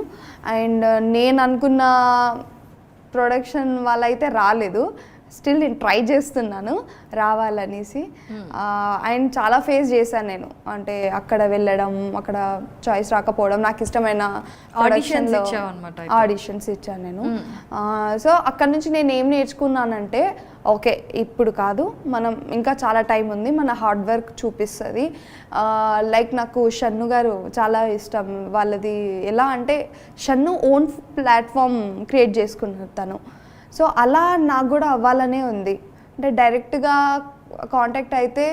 అండ్ నేను అనుకున్న ప్రొడక్షన్ వాళ్ళైతే రాలేదు. స్టిల్ నేను ట్రై చేస్తున్నాను రావాలనేసి. అండ్ చాలా ఫేస్ చేశాను నేను, అంటే అక్కడ వెళ్ళడం, అక్కడ చాయిస్ రాకపోవడం, నాకు ఇష్టమైన ఆడిషన్స్ ఇచ్చాను నేను. సో అక్కడ నుంచి నేను ఏం నేర్చుకున్నానంటే, ఓకే ఇప్పుడు కాదు, మనం ఇంకా చాలా టైం ఉంది, మన హార్డ్ వర్క్ చూపిస్తుంది. లైక్ నాకు షన్ను గారు చాలా ఇష్టం. వాళ్ళది ఎలా అంటే షన్ను ఓన్ ప్లాట్ఫామ్ క్రియేట్ చేసుకున్నారు తను. సో అలా నాకు కూడా అవ్వాలనే ఉంది. అంటే డైరెక్ట్గా కాంటాక్ట్ అయితే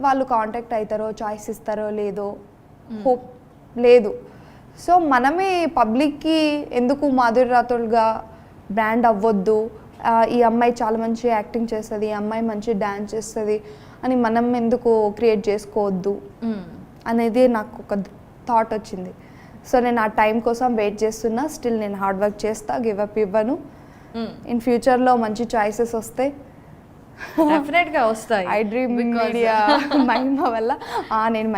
వాళ్ళు కాంటాక్ట్ అవుతారో, చాయిస్ ఇస్తారో లేదో హోప్ లేదు. సో మనమే పబ్లిక్కి ఎందుకు మాధురి రాథోడ్గా బ్రాండ్ అవ్వద్దు, ఈ అమ్మాయి చాలా మంచి యాక్టింగ్ చేస్తుంది, ఈ అమ్మాయి మంచి డ్యాన్స్ చేస్తుంది అని మనం ఎందుకు క్రియేట్ చేసుకోవద్దు అనేది నాకు ఒక థాట్ వచ్చింది. సో నేను ఆ టైం కోసం వెయిట్ చేస్తున్నా. స్టిల్ నేను హార్డ్ వర్క్ చేస్తా, గివ్ అప్ ఇవ్వను. ఇన్ ఫ్యూచర్లో మంచి చాయిసెస్ వస్తే డెఫినెట్గా వస్తాయి. ఐ డ్రీమ్ మీడియా మహిమ వల్ల నేను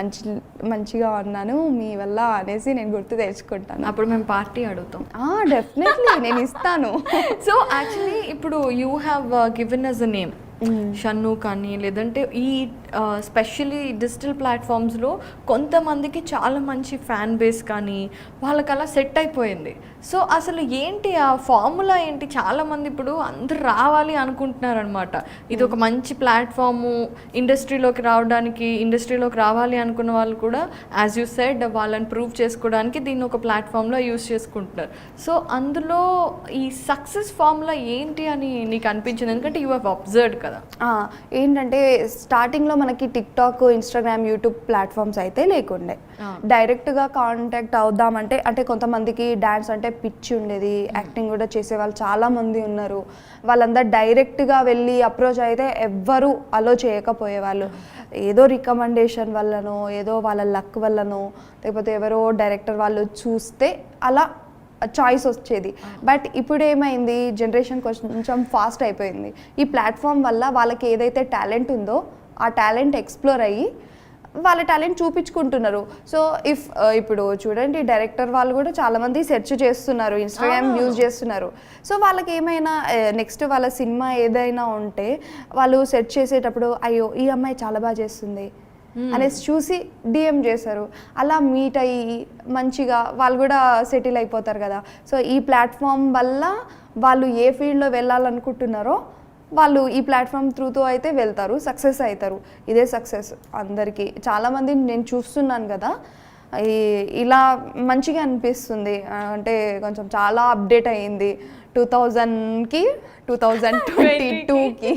మంచిగా ఉన్నాను మీ వల్ల అనేసి నేను గుర్తు తెచ్చుకుంటాను. అప్పుడు మేము పార్టీ అడుగుతాం. డెఫినెట్లీ నేను ఇస్తాను. సో యాక్చువల్లీ ఇప్పుడు you have given us a name Shannu కానీ లేదంటే ఈ స్పెషల్లీ డిజిటల్ ప్లాట్ఫామ్స్లో కొంతమందికి చాలా మంచి ఫ్యాన్ బేస్ కానీ వాళ్ళకి అలా సెట్ అయిపోయింది. సో అసలు ఏంటి ఆ ఫార్ములా ఏంటి? చాలామంది ఇప్పుడు అందరు రావాలి అనుకుంటున్నారు అనమాట. ఇది ఒక మంచి ప్లాట్ఫాము, ఇండస్ట్రీలోకి రావాలి అనుకున్న వాళ్ళు కూడా యాజ్ యూ సెడ్ వాళ్ళని ప్రూవ్ చేసుకోవడానికి దీన్ని ఒక ప్లాట్ఫామ్లో యూస్ చేసుకుంటున్నారు. సో అందులో ఈ సక్సెస్ ఫార్ములా ఏంటి అని నీకు అనిపించింది? ఎందుకంటే యూ హ్యావ్ అబ్జర్వ్డ్ కదా. ఏంటంటే స్టార్టింగ్లో మనకి టిక్టాక్, ఇన్స్టాగ్రామ్, యూట్యూబ్ ప్లాట్ఫామ్స్ అయితే లేకుండే. డైరెక్ట్గా కాంటాక్ట్ అవుదామంటే అంటే కొంతమందికి డ్యాన్స్ అంటే పిచ్చి ఉండేది, యాక్టింగ్ కూడా చేసే వాళ్ళు చాలామంది ఉన్నారు. వాళ్ళందరూ డైరెక్ట్గా వెళ్ళి అప్రోచ్ అయితే ఎవ్వరూ అలో చేయకపోయేవాళ్ళు. ఏదో రికమెండేషన్ వల్లనో ఏదో వాళ్ళ లక్ వల్లనో లేకపోతే ఎవరో డైరెక్టర్ వాళ్ళు చూస్తే అలా చాయిస్ వచ్చేది. బట్ ఇప్పుడు ఏమైంది, జనరేషన్ కొంచెం ఫాస్ట్ అయిపోయింది. ఈ ప్లాట్ఫామ్ వల్ల వాళ్ళకి ఏదైతే టాలెంట్ ఉందో ఆ టాలెంట్ ఎక్స్ప్లోర్ అయ్యి వాళ్ళ టాలెంట్ చూపించుకుంటున్నారు. సో ఇప్పుడు చూడండి, డైరెక్టర్ వాళ్ళు కూడా చాలామంది సెర్చ్ చేస్తున్నారు, ఇన్స్టాగ్రామ్ యూజ్ చేస్తున్నారు. సో వాళ్ళకి ఏమైనా నెక్స్ట్ వాళ్ళ సినిమా ఏదైనా ఉంటే వాళ్ళు సెర్చ్ చేసేటప్పుడు అయ్యో ఈ అమ్మాయి చాలా బాగా చేస్తుంది అనేసి చూసి డిఎం చేశారు. అలా మీట్ అయ్యి మంచిగా వాళ్ళు కూడా సెటిల్ అయిపోతారు కదా. సో ఈ ప్లాట్ఫామ్ వల్ల వాళ్ళు ఏ ఫీల్డ్లో వెళ్ళాలనుకుంటున్నారో వాళ్ళు ఈ ప్లాట్ఫామ్ త్రూతో అయితే వెళ్తారు, సక్సెస్ అవుతారు. ఇదే సక్సెస్ అందరికీ. చాలామంది నేను చూస్తున్నాను కదా, ఇలా మంచిగా అనిపిస్తుంది. అంటే కొంచెం చాలా అప్డేట్ అయ్యింది 2000కి 2022కి.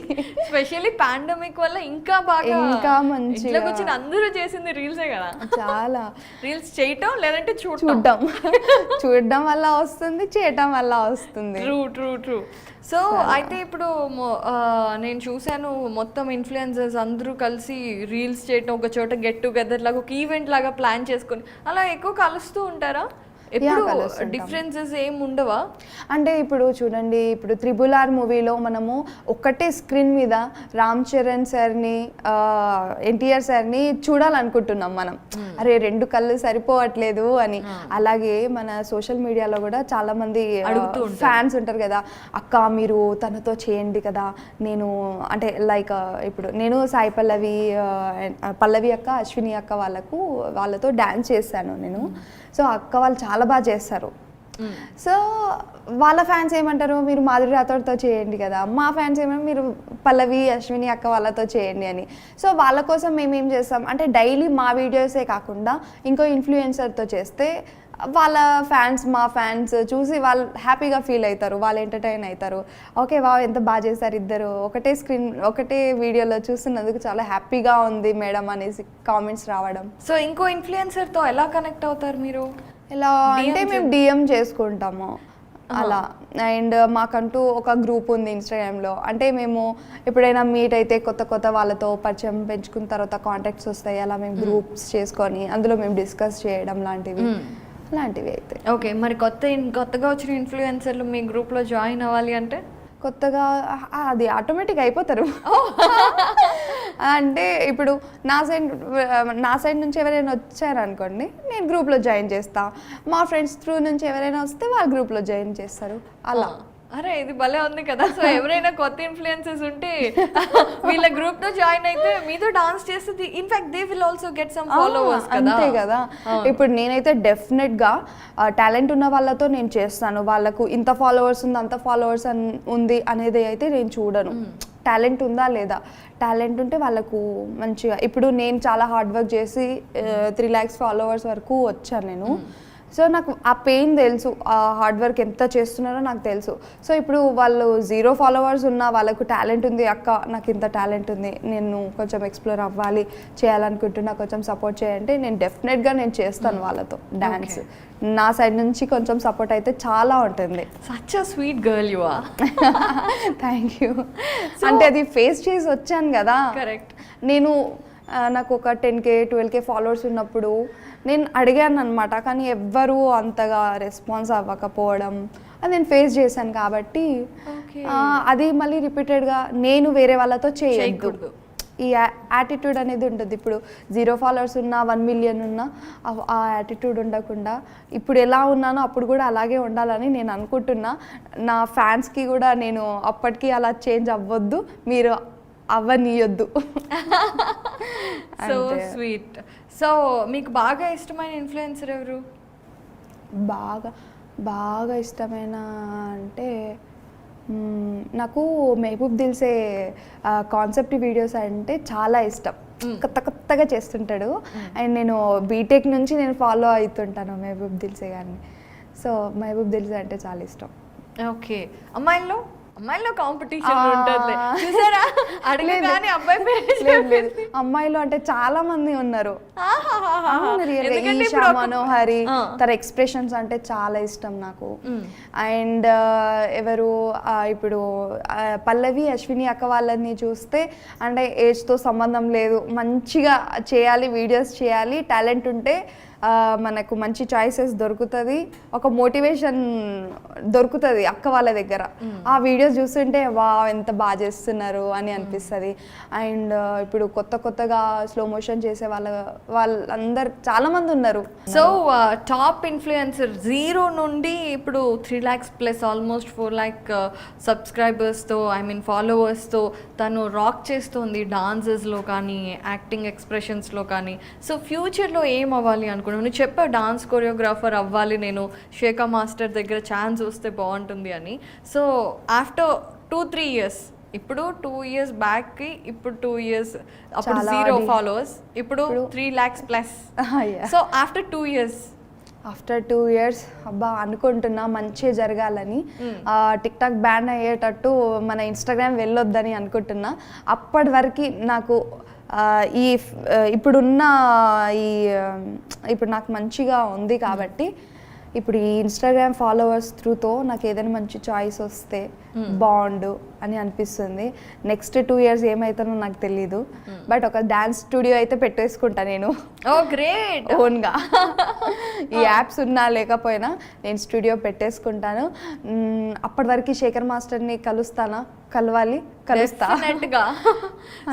స్పెషల్లీ పాండమిక్ వల్ల ఇంకా బాగా ఇంకా మంచిగా వచ్చిన అందరూ చేసింది రీల్సే కదా. చాలా రీల్స్ చేయటం లేదంటే చూడడం వల్ల వస్తుంది, చేయటం వల్ల వస్తుంది. ట్రూ. సో అయితే ఇప్పుడు నేను చూశాను మొత్తం ఇన్ఫ్లుయెన్సర్స్ అందరూ కలిసి రీల్స్ చేయటం, ఒక చోట గెట్ టుగెదర్ లాగా ఒక ఈవెంట్ లాగా ప్లాన్ చేసుకొని అలా ఎక్కువ కలుస్తూ ఉంటారా? ఎప్పుడు డిఫరెన్సెస్ ఏం ఉండవా? అంటే ఇప్పుడు చూడండి, ఇప్పుడు RRR మూవీలో మనము ఒక్కటే స్క్రీన్ మీద రామ్ చరణ్ సార్ని, ఎన్టీఆర్ సార్ని చూడాలనుకుంటున్నాం మనం. అరే 2 కళ్ళు సరిపోవట్లేదు అని. అలాగే మన సోషల్ మీడియాలో కూడా చాలా మంది ఫ్యాన్స్ ఉంటారు కదా, అక్క మీరు తనతో చేయండి కదా. నేను అంటే లైక్ ఇప్పుడు నేను సాయి పల్లవి అక్క, అశ్విని అక్క వాళ్ళతో డాన్స్ చేశాను నేను. సో అక్క వాళ్ళు చాలా బాగా చేస్తారు. సో వాళ్ళ ఫ్యాన్స్ ఏమంటారు, మీరు మాధురి రాథోడ్తో చేయండి కదా. మా ఫ్యాన్స్ ఏమంటారు, మీరు పల్లవి, అశ్విని అక్క వాళ్ళతో చేయండి అని. సో వాళ్ళ కోసం మేమేం చేస్తాం అంటే డైలీ మా వీడియోసే కాకుండా ఇంకో ఇన్ఫ్లుయెన్సర్తో చేస్తే వాళ్ళ ఫ్యాన్స్, మా ఫ్యాన్స్ చూసి వాళ్ళు హ్యాపీగా ఫీల్ అవుతారు, వాళ్ళు ఎంటర్టైన్ అవుతారు. ఓకే ఎంత బాగా చేశారు ఇద్దరు, ఒకటే వీడియోలో చూస్తున్నందుకు చాలా హ్యాపీగా ఉంది మేడం అనేసి కామెంట్స్ రావడం. సో ఇంకో ఇన్ఫ్లుయెన్సర్తో ఎలా కనెక్ట్ అవుతారు మీరు? ఎలా అంటే మేము డిఎం చేసుకుంటాము అలా. అండ్ మాకంటూ ఒక గ్రూప్ ఉంది ఇన్స్టాగ్రామ్లో. అంటే మేము ఎప్పుడైనా మీట్ అయితే కొత్త వాళ్ళతో పరిచయం పెంచుకున్న తర్వాత కాంటాక్ట్స్ వస్తాయి. అలా మేము గ్రూప్స్ చేసుకొని అందులో మేము డిస్కస్ చేయడం లాంటివి అయితే. ఓకే, మరి కొత్తగా వచ్చిన ఇన్ఫ్లుయెన్సర్లు మీ గ్రూప్లో జాయిన్ అవ్వాలి అంటే కొత్తగా అది ఆటోమేటిక్ అయిపోతారు. అంటే ఇప్పుడు నా సైడ్ నుంచి ఎవరైనా వచ్చారనుకోండి, నేను గ్రూప్లో జాయిన్ చేస్తా. మా ఫ్రెండ్స్ త్రూ నుంచి ఎవరైనా వస్తే వాళ్ళు గ్రూప్లో జాయిన్ చేస్తారు అలా. అరే ఇది భలే ఉంది కదా. సో ఎవరైనా కొత్త ఇన్ఫ్లుయెన్సర్స్ ఉంటే వీళ్ళ గ్రూప్ తో జాయిన్ అయితే మీతో డాన్స్ చేస్తుంది. In fact they will also get some followers కదా. అంతే కదా. ఇప్పుడు నేనైతే డెఫినెట్ గా టాలెంట్ ఉన్న వాళ్ళతో నేను చేస్తాను. వాళ్ళకు ఇంత ఫాలోవర్స్ ఉంది, అంత ఫాలోవర్స్ ఉంది అనేది అయితే నేను చూడను. టాలెంట్ ఉందా లేదా, టాలెంట్ ఉంటే వాళ్ళకు మంచిగా. ఇప్పుడు నేను చాలా హార్డ్ వర్క్ చేసి 3 lakhs ఫాలోవర్స్ వరకు వచ్చాను నేను. సో నాకు ఆ పెయిన్ తెలుసు, ఆ హార్డ్ వర్క్ ఎంత చేస్తున్నారో నాకు తెలుసు. సో ఇప్పుడు వాళ్ళు 0 followers ఉన్నా వాళ్ళకు టాలెంట్ ఉంది, అక్క నాకు ఇంత టాలెంట్ ఉంది, నేను కొంచెం ఎక్స్ప్లోర్ అవ్వాలి, చేయాలనుకుంటున్నా, కొంచెం సపోర్ట్ చేయంటే నేను డెఫినెట్గా నేను చేస్తాను వాళ్ళతో డాన్స్. నా సైడ్ నుంచి కొంచెం సపోర్ట్ అయితే చాలా ఉంటుంది. Such a sweet girl you are. Thank you. అంటే అది ఫేస్ చేసి వచ్చాను కదా. కరెక్ట్. నేను నాకు ఒక 10K 12K ఫాలోవర్స్ ఉన్నప్పుడు నేను అడిగాను అనమాట, కానీ ఎవ్వరూ అంతగా రెస్పాన్స్ అవ్వకపోవడం అది నేను ఫేస్ చేశాను. కాబట్టి అది మళ్ళీ రిపీటెడ్గా నేను వేరే వాళ్ళతో చేయకూడదు. ఈ యాటిట్యూడ్ అనేది ఉంటుంది. ఇప్పుడు 0 followers ఉన్నా 1 million ఉన్నా ఆ యాటిట్యూడ్ ఉండకుండా ఇప్పుడు ఎలా ఉన్నానో అప్పుడు కూడా అలాగే ఉండాలని నేను అనుకుంటున్నా. నా ఫ్యాన్స్కి కూడా నేను అప్పటికి అలా చేంజ్ అవ్వద్దు, మీరు అవ్వనీయొద్దు. So sweet. సో మీకు బాగా ఇష్టమైన ఇన్ఫ్లుయెన్సర్ ఎవరు? బాగా బాగా ఇష్టమైన అంటే నాకు మెహబూబ్ దిల్సే కాన్సెప్ట్ వీడియోస్ అంటే చాలా ఇష్టం. కొత్త కొత్తగా చేస్తుంటాడు. అండ్ నేను బీటెక్ నుంచి నేను ఫాలో అవుతుంటాను మెహబూబ్ దిల్సే గారిని. సో మెహబూబ్ దిల్సే అంటే చాలా ఇష్టం. ఓకే. అమ్మాయిల్లో కాంపిటీషన్ ఉంటుంది చూసారా? అడగగానే అబ్బాయి లేదు, అమ్మాయిలు అంటే చాలా మంది ఉన్నారు. ఈషా మనోహరి, తన ఎక్స్ప్రెషన్స్ అంటే చాలా ఇష్టం నాకు. అండ్ ఎవరు ఇప్పుడు పల్లవి అశ్విని అక్క వాళ్ళని చూస్తే అంటే ఏజ్తో సంబంధం లేదు, మంచిగా చేయాలి, వీడియోస్ చేయాలి, టాలెంట్ ఉంటే మనకు మంచి చాయిసెస్ దొరుకుతుంది, ఒక మోటివేషన్ దొరుకుతుంది అక్క వాళ్ళ దగ్గర. ఆ వీడియోస్ చూస్తుంటే వా ఎంత బాగా చేస్తున్నారు అని అనిపిస్తుంది. అండ్ ఇప్పుడు కొత్తగా స్లో మోషన్ చేసే వాళ్ళందరు చాలా మంది ఉన్నారు. సో టాప్ ఇన్ఫ్లుయెన్సర్ 0 నుండి ఇప్పుడు 3 lakhs ప్లస్ ఆల్మోస్ట్ 4 lakh సబ్స్క్రైబర్స్తో ఫాలోవర్స్తో తను రాక్ చేస్తుంది డాన్సెస్లో కానీ యాక్టింగ్ ఎక్స్ప్రెషన్స్లో కానీ. సో ఫ్యూచర్లో ఏం అవ్వాలి అనుకుంటున్నాను? నువ్వు చెప్పావు డాన్స్ కొరియోగ్రాఫర్ అవ్వాలి నేను, శేఖర్ మాస్టర్ దగ్గర ఛాన్స్ వస్తే బాగుంటుంది అని. సో ఆఫ్టర్ 2-3 years, ఇప్పుడు 2 years బ్యాక్కి ఇప్పుడు 2 years అప్పుడు 0 followers, ఇప్పుడు 3 lakhs plus. So after 2 years after 2 years అబ్బా అనుకుంటున్నా మంచిగా జరగాలని. టిక్ టాక్ బ్యాన్ అయ్యేటట్టు మన ఇన్స్టాగ్రామ్ వెళ్ళొద్దని అనుకుంటున్నా. అప్పటి వరకు నాకు ఇప్పుడున్న ఇప్పుడు నాకు మంచిగా ఉంది కాబట్టి ఇప్పుడు ఈ ఇన్స్టాగ్రామ్ ఫాలోవర్స్ త్రూతో నాకు ఏదైనా మంచి చాయిస్ వస్తే బాగుండు అని అనిపిస్తుంది. నెక్స్ట్ 2 years ఏమవుతానో నాకు తెలీదు, బట్ ఒక డాన్స్ స్టూడియో అయితే పెట్టేసుకుంటా నేను. ఓ గ్రేట్. ఓన్గా ఈ యాప్స్ ఉన్నా లేకపోయినా నేను స్టూడియో పెట్టేసుకుంటాను. అప్పటి వరకు శేఖర్ మాస్టర్ని కలుస్తా.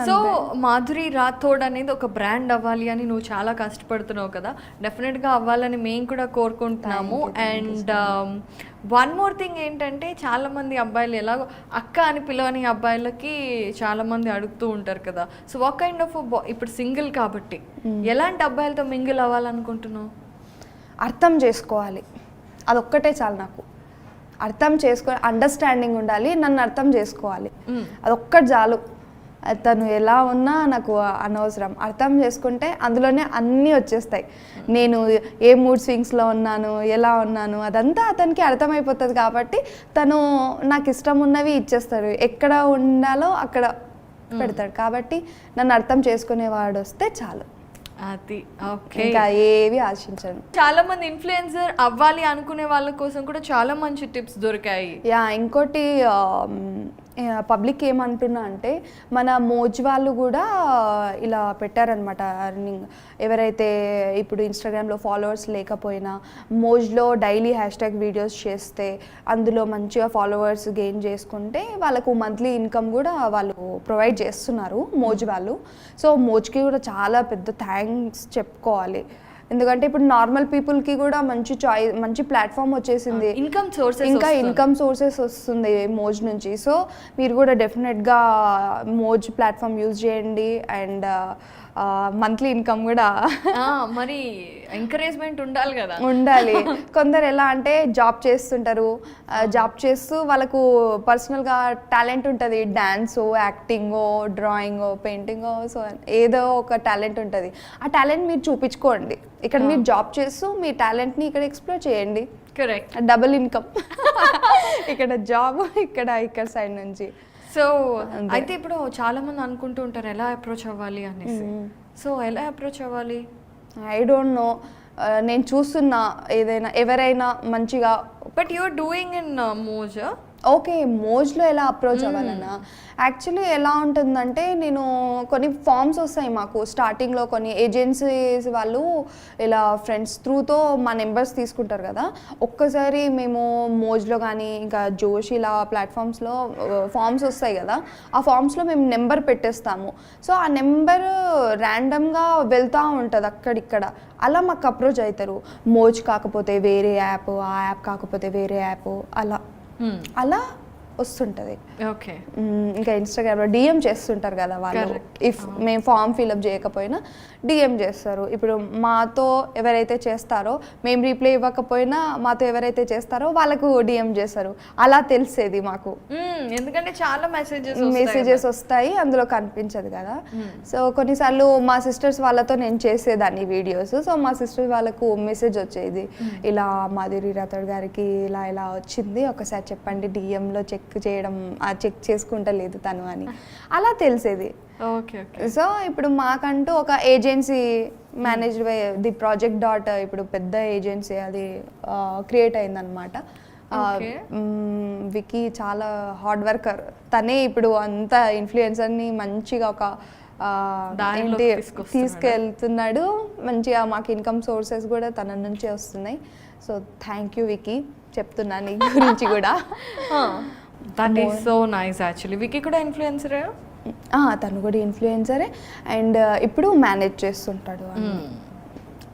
సో మాధురి రాథోడ్ అనేది ఒక బ్రాండ్ అవ్వాలి అని నువ్వు చాలా కష్టపడుతున్నావు కదా, డెఫినెట్గా అవ్వాలని మేము కూడా కోరుకుంటున్నాము. అండ్ వన్ మోర్ థింగ్ ఏంటంటే చాలా మంది అబ్బాయిలు ఎలాగో అక్క అని పిలవని అబ్బాయిలకి చాలా మంది అడుగుతూ ఉంటారు కదా. సో వాట్ కైండ్ ఆఫ్ ఇప్పుడు సింగిల్ కాబట్టి ఎలాంటి అబ్బాయిలతో మింగిల్ అవ్వాలనుకుంటున్నావు? అర్థం చేసుకోవాలి, అదొక్కటే చాలు నాకు. అర్థం అండర్స్టాండింగ్ ఉండాలి, నన్ను అర్థం చేసుకోవాలి, అదొక్కటి చాలు. తను ఎలా ఉన్నా నాకు అనవసరం. అర్థం చేసుకుంటే అందులోనే అన్నీ వచ్చేస్తాయి. నేను ఏ మూడ్ స్వింగ్స్లో ఉన్నాను, ఎలా ఉన్నాను, అదంతా అతనికి అర్థమైపోతుంది. కాబట్టి తను నాకు ఇష్టం ఉన్నవి ఇచ్చేస్తాడు, ఎక్కడ ఉండాలో అక్కడ పెడతాడు. కాబట్టి నన్ను అర్థం చేసుకునేవాడు వస్తే చాలు. అది ఓకే. ఇంకా ఏవి ఆశించను. చాలా మంది ఇన్ఫ్లుయెన్సర్ అవ్వాలి అనుకునే వాళ్ళ కోసం కూడా చాలా మంచి టిప్స్ దొరికాయి. ఇంకోటి పబ్లిక్ ఏమంటున్నా అంటే మన మోజ్ వాళ్ళు కూడా ఇలా పెట్టారనమాట అర్నింగ్. ఎవరైతే ఇప్పుడు ఇన్స్టాగ్రామ్లో ఫాలోవర్స్ లేకపోయినా మోజ్లో డైలీ హ్యాష్ట్యాగ్ వీడియోస్ చేస్తే అందులో మంచిగా ఫాలోవర్స్ గెయిన్ చేసుకుంటే వాళ్ళకు మంత్లీ ఇన్కమ్ కూడా వాళ్ళు ప్రొవైడ్ చేస్తున్నారు మోజ్ వాళ్ళు. సో మోజ్కి కూడా చాలా పెద్ద థ్యాంక్స్ చెప్పుకోవాలి. ఎందుకంటే ఇప్పుడు నార్మల్ పీపుల్కి కూడా మంచి ప్లాట్ఫామ్ వచ్చేసింది, ఇన్కమ్ సోర్సెస్ వస్తుంది మోజ్ నుంచి. సో మీరు కూడా డెఫినెట్గా మోజ్ ప్లాట్ఫామ్ యూజ్ చేయండి. అండ్ మంత్లీ ఇన్కమ్ కూడా మరి ఎంకరేజ్మెంట్ ఉండాలి కదా. ఉండాలి. కొందరు ఎలా అంటే జాబ్ చేస్తుంటారు, జాబ్ చేస్తూ వాళ్ళకు పర్సనల్గా టాలెంట్ ఉంటుంది, డాన్సో, యాక్టింగో, డ్రాయింగో, పెయింటింగో, సో ఏదో ఒక టాలెంట్ ఉంటుంది. ఆ టాలెంట్ మీరు చూపించుకోండి. ఇక్కడ మీరు జాబ్ చేస్తూ మీ టాలెంట్ని ఇక్కడ ఎక్స్ప్లోర్ చేయండి. కరెక్ట్. డబుల్ ఇన్కమ్, ఇక్కడ జాబ్, ఇక్కడ సైడ్ నుంచి. సో అయితే ఇప్పుడు చాలా మంది అనుకుంటూ ఉంటారు ఎలా అప్రోచ్ అవ్వాలి అనేసి. సో ఎలా అప్రోచ్ అవ్వాలి? I don't know. నేను చూస్తున్నా ఎవరైనా మంచిగా. But you're doing in Moj. Okay, మోజ్లో ఎలా అప్రోచ్ అవ్వాలన్నా యాక్చువల్లీ ఎలా ఉంటుందంటే నేను కొన్ని ఫామ్స్ వస్తాయి మాకు స్టార్టింగ్లో. కొన్ని ఏజెన్సీస్ వాళ్ళు ఇలా ఫ్రెండ్స్ త్రూతో మా నెంబర్స్ తీసుకుంటారు కదా. ఒక్కసారి మేము మోజ్లో కానీ ఇంకా జోష్ ఇలా ప్లాట్ఫామ్స్లో ఫామ్స్ వస్తాయి కదా, ఆ ఫామ్స్లో మేము నెంబర్ పెట్టేస్తాము. సో ఆ నెంబర్ ర్యాండమ్గా వెళ్తూ ఉంటుంది అక్కడిక్కడ. అలా మాకు అప్రోచ్ అవుతారు. మోజ్ కాకపోతే వేరే యాప్, ఆ యాప్ కాకపోతే వేరే యాప్, అలా వస్తుంటుంది. ఓకే. ఇంకా ఇన్స్టాగ్రామ్లో డిఎం చేస్తుంటారు కదా వాళ్ళు, Correct. ఇఫ్ మేము ఫామ్ ఫిల్అప్ చేయకపోయినా డిఎం చేస్తారు. ఇప్పుడు మాతో ఎవరైతే చేస్తారో, మేము రీప్లై ఇవ్వకపోయినా మాతో ఎవరైతే చేస్తారో వాళ్ళకు డిఎం చేస్తారు. అలా తెలిసేది మాకు. ఎందుకంటే చాలా మెసేజెస్ వస్తాయి, అందులో కనిపించదు కదా. సో కొన్నిసార్లు మా సిస్టర్స్ వాళ్ళతో నేను చేసేదాన్ని వీడియోస్. సో మా సిస్టర్స్ వాళ్ళకు మెసేజ్ వచ్చేది, ఇలా మాధురి రాథోడ్ గారికి ఇలా ఇలా వచ్చింది, ఒకసారి చెప్పండి, డిఎంలో చెక్ చేసుకుంటలేదు తను అని. అలా తెలిసేది. ఓకే. సో ఇప్పుడు మాకంటూ ఒక agency managed by the project dot, ఇప్పుడు పెద్ద ఏజెన్సీ అది క్రియేట్ అయిందనమాట. వికీ చాలా హార్డ్ వర్కర్. తనే ఇప్పుడు అంత ఇన్ఫ్లుయెన్సర్ని మంచిగా ఒక ఏంటి తీసుకెళ్తున్నాడు. మంచిగా మాకు ఇన్కమ్ సోర్సెస్ కూడా తన నుంచే వస్తున్నాయి. సో థ్యాంక్ యూ వికీ, చెప్తున్నాను నీ గురించి కూడా. That is so nice. Actually Vicky కూడా ఇన్ఫ్లుయెన్సరే. తను కూడా ఇన్ఫ్లుయెన్సరే అండ్ ఇప్పుడు మేనేజ్ చేస్తుంటాడు.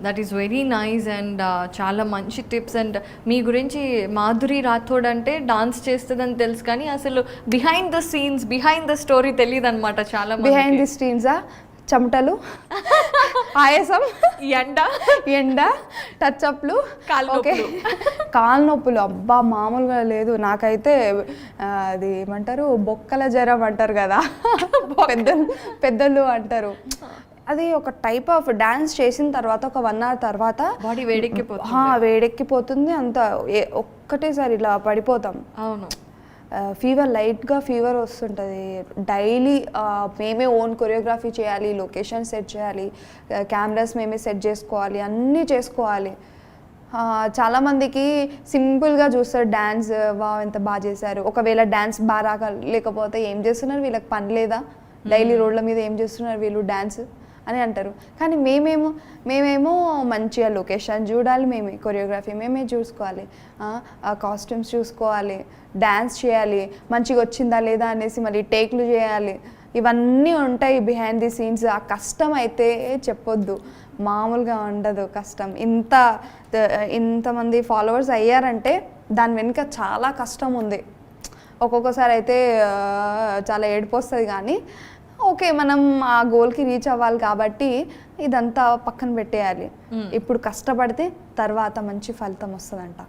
That is very nice and చాలా మంచి టిప్స్. అండ్ మీ గురించి మాధురి రాథోడ్ అంటే డాన్స్ చేస్తుందని తెలుసు, కానీ అసలు behind the scenes, behind the story తెలియదు అనమాట చాలా. బిహైండ్ ది స్క్రీన్సా, చెమటలు, ఆయాసం, ఎండ, టచ్అప్లు, కాలు నొప్పులు అబ్బా మామూలుగా లేదు. నాకైతే అది ఏమంటారు, బొక్కల జ్వరం అంటారు కదా, పెద్దలు అంటారు. అది ఒక టైప్ ఆఫ్ డాన్స్ చేసిన తర్వాత ఒక 1 hour తర్వాత బాడీ వేడెక్కిపోతుంది. అంత ఒక్కటేసారి ఇలా పడిపోతాం. అవును. ఫీవర్, లైట్గా ఫీవర్ వస్తుంటుంది. డైలీ మేమే ఓన్ కొరియోగ్రఫీ చేయాలి, లొకేషన్ సెట్ చేయాలి, కెమెరాస్ మేమే సెట్ చేసుకోవాలి, అన్నీ చేసుకోవాలి. చాలామందికి సింపుల్గా చూస్తారు డ్యాన్స్, ఎంత బాగా చేశారు. ఒకవేళ డ్యాన్స్ బాగా లేకపోతే ఏం చేస్తున్నారు, వీళ్ళకి పని లేదా, డైలీ రోడ్ల మీద ఏం చేస్తున్నారు వీళ్ళు డ్యాన్స్ అని అంటారు. కానీ మేమేమో మంచిగా లొకేషన్ చూడాలి, మేమే కొరియోగ్రఫీ మేమే చూసుకోవాలి, కాస్ట్యూమ్స్ చూసుకోవాలి, డ్యాన్స్ చేయాలి, మంచిగా వచ్చిందా లేదా అనేసి మళ్ళీ టేక్లు చేయాలి. ఇవన్నీ ఉంటాయి బిహైండ్ ది సీన్స్. ఆ కష్టం అయితే చెప్పొద్దు, మామూలుగా ఉండదు కష్టం. ఇంతమంది ఫాలోవర్స్ అయ్యారంటే దాని వెనుక చాలా కష్టం ఉంది. ఒక్కొక్కసారి అయితే చాలా ఏడుపు వస్తుంది, కానీ ఓకే మనం ఆ గోల్కి రీచ్ అవ్వాలి కాబట్టి ఇదంతా పక్కన పెట్టేయాలి. ఇప్పుడు కష్టపడితే తర్వాత మంచి ఫలితం వస్తుందంట.